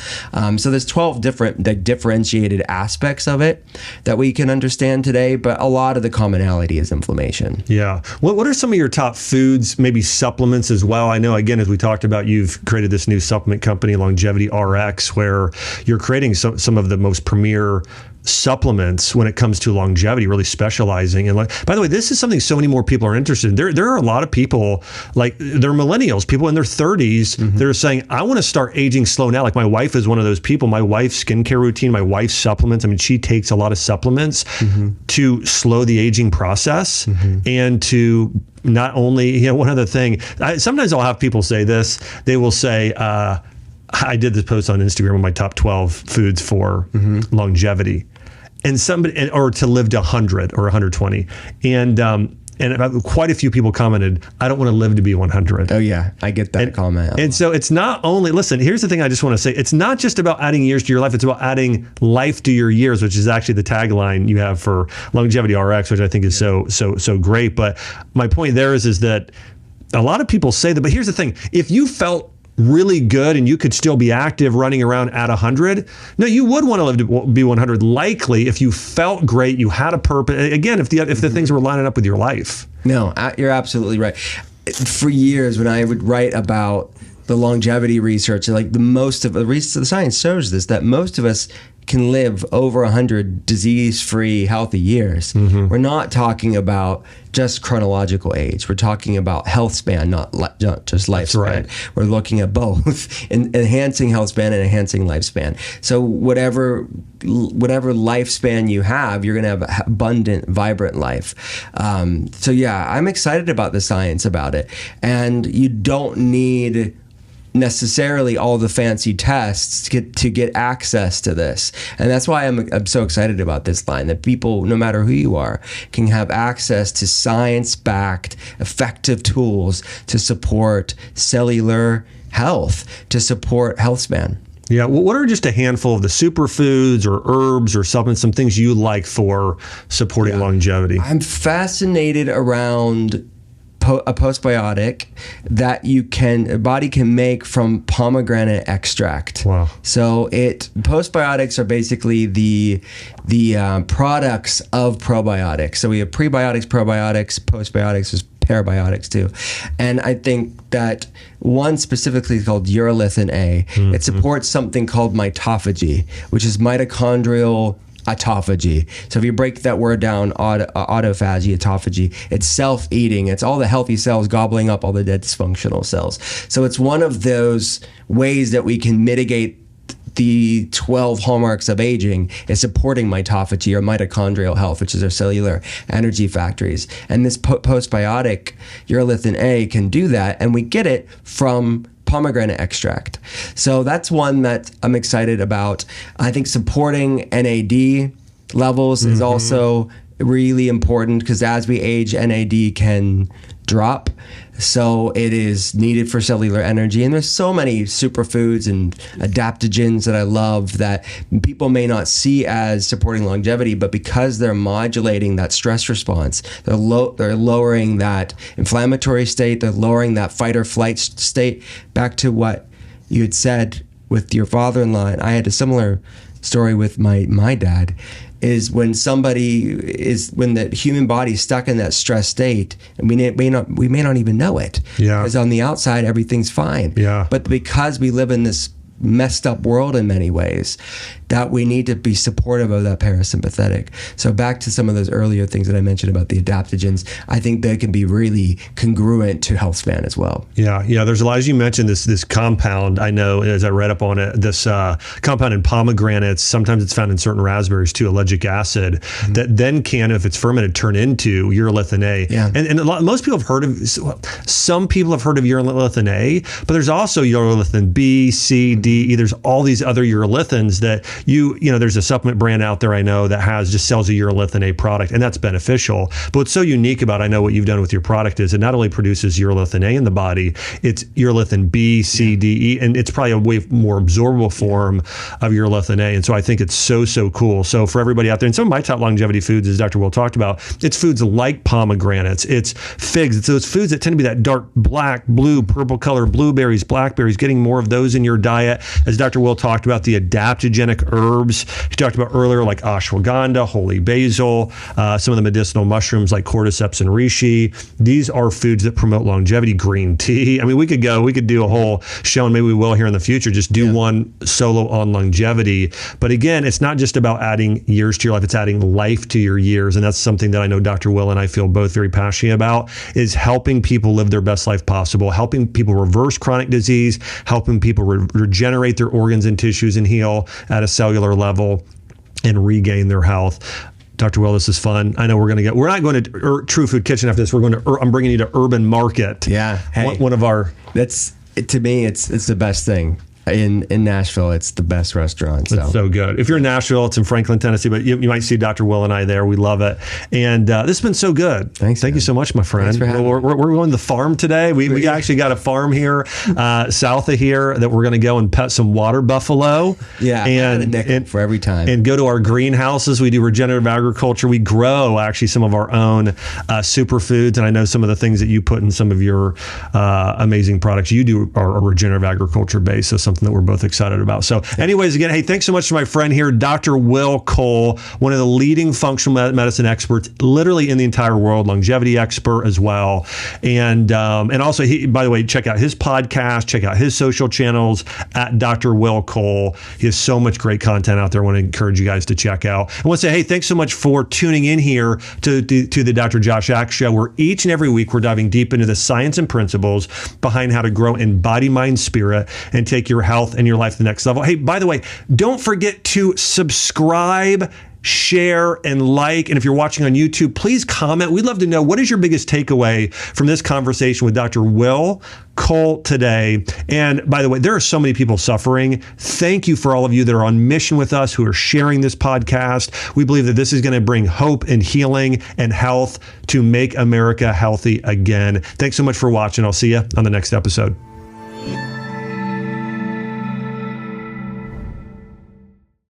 So there's 12 different differentiated aspects of it that we can understand today, but a lot of the commonality is inflammation. Yeah. What are some of your top foods, maybe supplements as well? I know, again, as we talked about, you've created this new supplement company, Longevity RX, where you're creating some of the most premier supplements when it comes to longevity, really specializing. And by the way, this is something so many more people are interested in. There are a lot of people, like they're millennials, people in their 30s, that are saying, I want to start aging slow now. Like my wife is one of those people. My wife's skincare routine, my wife's supplements. I mean, she takes a lot of supplements to slow the aging process and to not only, one other thing, sometimes I'll have people say this, they will say, I did this post on Instagram of my top 12 foods for longevity, and or to live to 100 or 120, and quite a few people commented, I don't want to live to be 100. Oh yeah, I get that comment. And so it's not only, listen, here's the thing I just want to say, it's not just about adding years to your life, it's about adding life to your years, which is actually the tagline you have for Longevity RX, which I think is so great. But my point there is that a lot of people say that, but here's the thing, if you felt really good and you could still be active running around at 100, no, you would want to live to be 100 likely if you felt great, you had a purpose, again, if the things were lining up with your life. No, you're absolutely right. For years when I would write about the longevity research, like the science shows this, that most of us can live over 100 disease-free, healthy years. We're not talking about just chronological age. We're talking about health span, not just lifespan. Right. We're looking at both, enhancing health span and enhancing lifespan. So whatever lifespan you have, you're going to have an abundant, vibrant life. So yeah, I'm excited about the science about it. And you don't need necessarily all the fancy tests to get access to this. And that's why I'm so excited about this line, that people, no matter who you are, can have access to science-backed, effective tools to support cellular health, to support health span. Yeah, well, what are just a handful of the superfoods or herbs or supplements, some things you like for supporting longevity? I'm fascinated around a postbiotic that a body can make from pomegranate extract. Wow. So postbiotics are basically the products of probiotics. So we have prebiotics, probiotics, postbiotics is parabiotics too. And I think that one specifically is called urolithin A. It supports something called mitophagy, which is mitochondrial autophagy. So if you break that word down, autophagy, autophagy, it's self-eating. It's all the healthy cells gobbling up all the dead dysfunctional cells. So it's one of those ways that we can mitigate the 12 hallmarks of aging, is supporting mitophagy or mitochondrial health, which is our cellular energy factories. And this postbiotic urolithin A can do that, and we get it from pomegranate extract. So that's one that I'm excited about. I think supporting NAD levels is also really important because as we age, NAD can drop. So it is needed for cellular energy. And there's so many superfoods and adaptogens that I love that people may not see as supporting longevity, but because they're modulating that stress response, they're lowering that inflammatory state, they're lowering that fight or flight state. Back to what you had said with your father-in-law, and I had a similar story with my dad, is when when the human body is stuck in that stress state, and we may not even know it. Yeah. Because on the outside, everything's fine. Yeah. But because we live in this messed up world in many ways, that we need to be supportive of that parasympathetic. So back to some of those earlier things that I mentioned about the adaptogens, I think they can be really congruent to health span as well. Yeah. There's a lot, as you mentioned, this compound, I know as I read up on it, this compound in pomegranates, sometimes it's found in certain raspberries too, ellagic acid, that then can, if it's fermented, turn into urolithin A. Yeah. And most people have heard of, some people have heard of urolithin A, but there's also urolithin B, C, D, there's all these other urolithins that you know, there's a supplement brand out there I know that just sells a urolithin A product, and that's beneficial. But what's so unique about, I know what you've done with your product is it not only produces urolithin A in the body, it's urolithin B, C, D, E, and it's probably a way more absorbable form of urolithin A. And so I think it's so cool. So for everybody out there, and some of my top longevity foods, as Dr. Will talked about, it's foods like pomegranates, it's figs, it's those foods that tend to be that dark black, blue, purple color, blueberries, blackberries, getting more of those in your diet. As Dr. Will talked about, the adaptogenic herbs he talked about earlier, like ashwagandha, holy basil, some of the medicinal mushrooms like cordyceps and reishi. These are foods that promote longevity. Green tea. I mean, we could do a whole show, and maybe we will here in the future, just do one solo on longevity. But again, it's not just about adding years to your life, it's adding life to your years. And that's something that I know Dr. Will and I feel both very passionate about, is helping people live their best life possible, helping people reverse chronic disease, helping people regenerate their organs and tissues and heal at a cellular level and regain their health. Dr. Will, this is fun. I know we're not going to True Food Kitchen after this. I'm bringing you to Urban Market. Yeah. Hey, one of our, to me, it's the best thing. In Nashville, it's the best restaurant. So. It's so good. If you're in Nashville, it's in Franklin, Tennessee, but you might see Dr. Will and I there. We love it. And this has been so good. Thank you so much, my friend. Thanks for having me. We're going to the farm today. We actually got a farm here south of here that we're going to go and pet some water buffalo. Yeah, and for every time. And go to our greenhouses. We do regenerative agriculture. We grow actually some of our own superfoods. And I know some of the things that you put in some of your amazing products you do are regenerative agriculture based. So something that we're both excited about. So anyways, again, hey, thanks so much to my friend here, Dr. Will Cole, one of the leading functional medicine experts literally in the entire world, longevity expert as well. And also, by the way, check out his podcast, check out his social channels at Dr. Will Cole. He has so much great content out there. I want to encourage you guys to check out. I want to say, hey, thanks so much for tuning in here to the Dr. Josh Axe Show, where each and every week we're diving deep into the science and principles behind how to grow in body, mind, spirit, and take your health and your life to the next level. Hey, by the way, don't forget to subscribe, share, and like. And if you're watching on YouTube, please comment. We'd love to know, what is your biggest takeaway from this conversation with Dr. Will Cole today? And by the way, there are so many people suffering. Thank you for all of you that are on mission with us, who are sharing this podcast. We believe that this is going to bring hope and healing and health to make America healthy again. Thanks so much for watching. I'll see you on the next episode.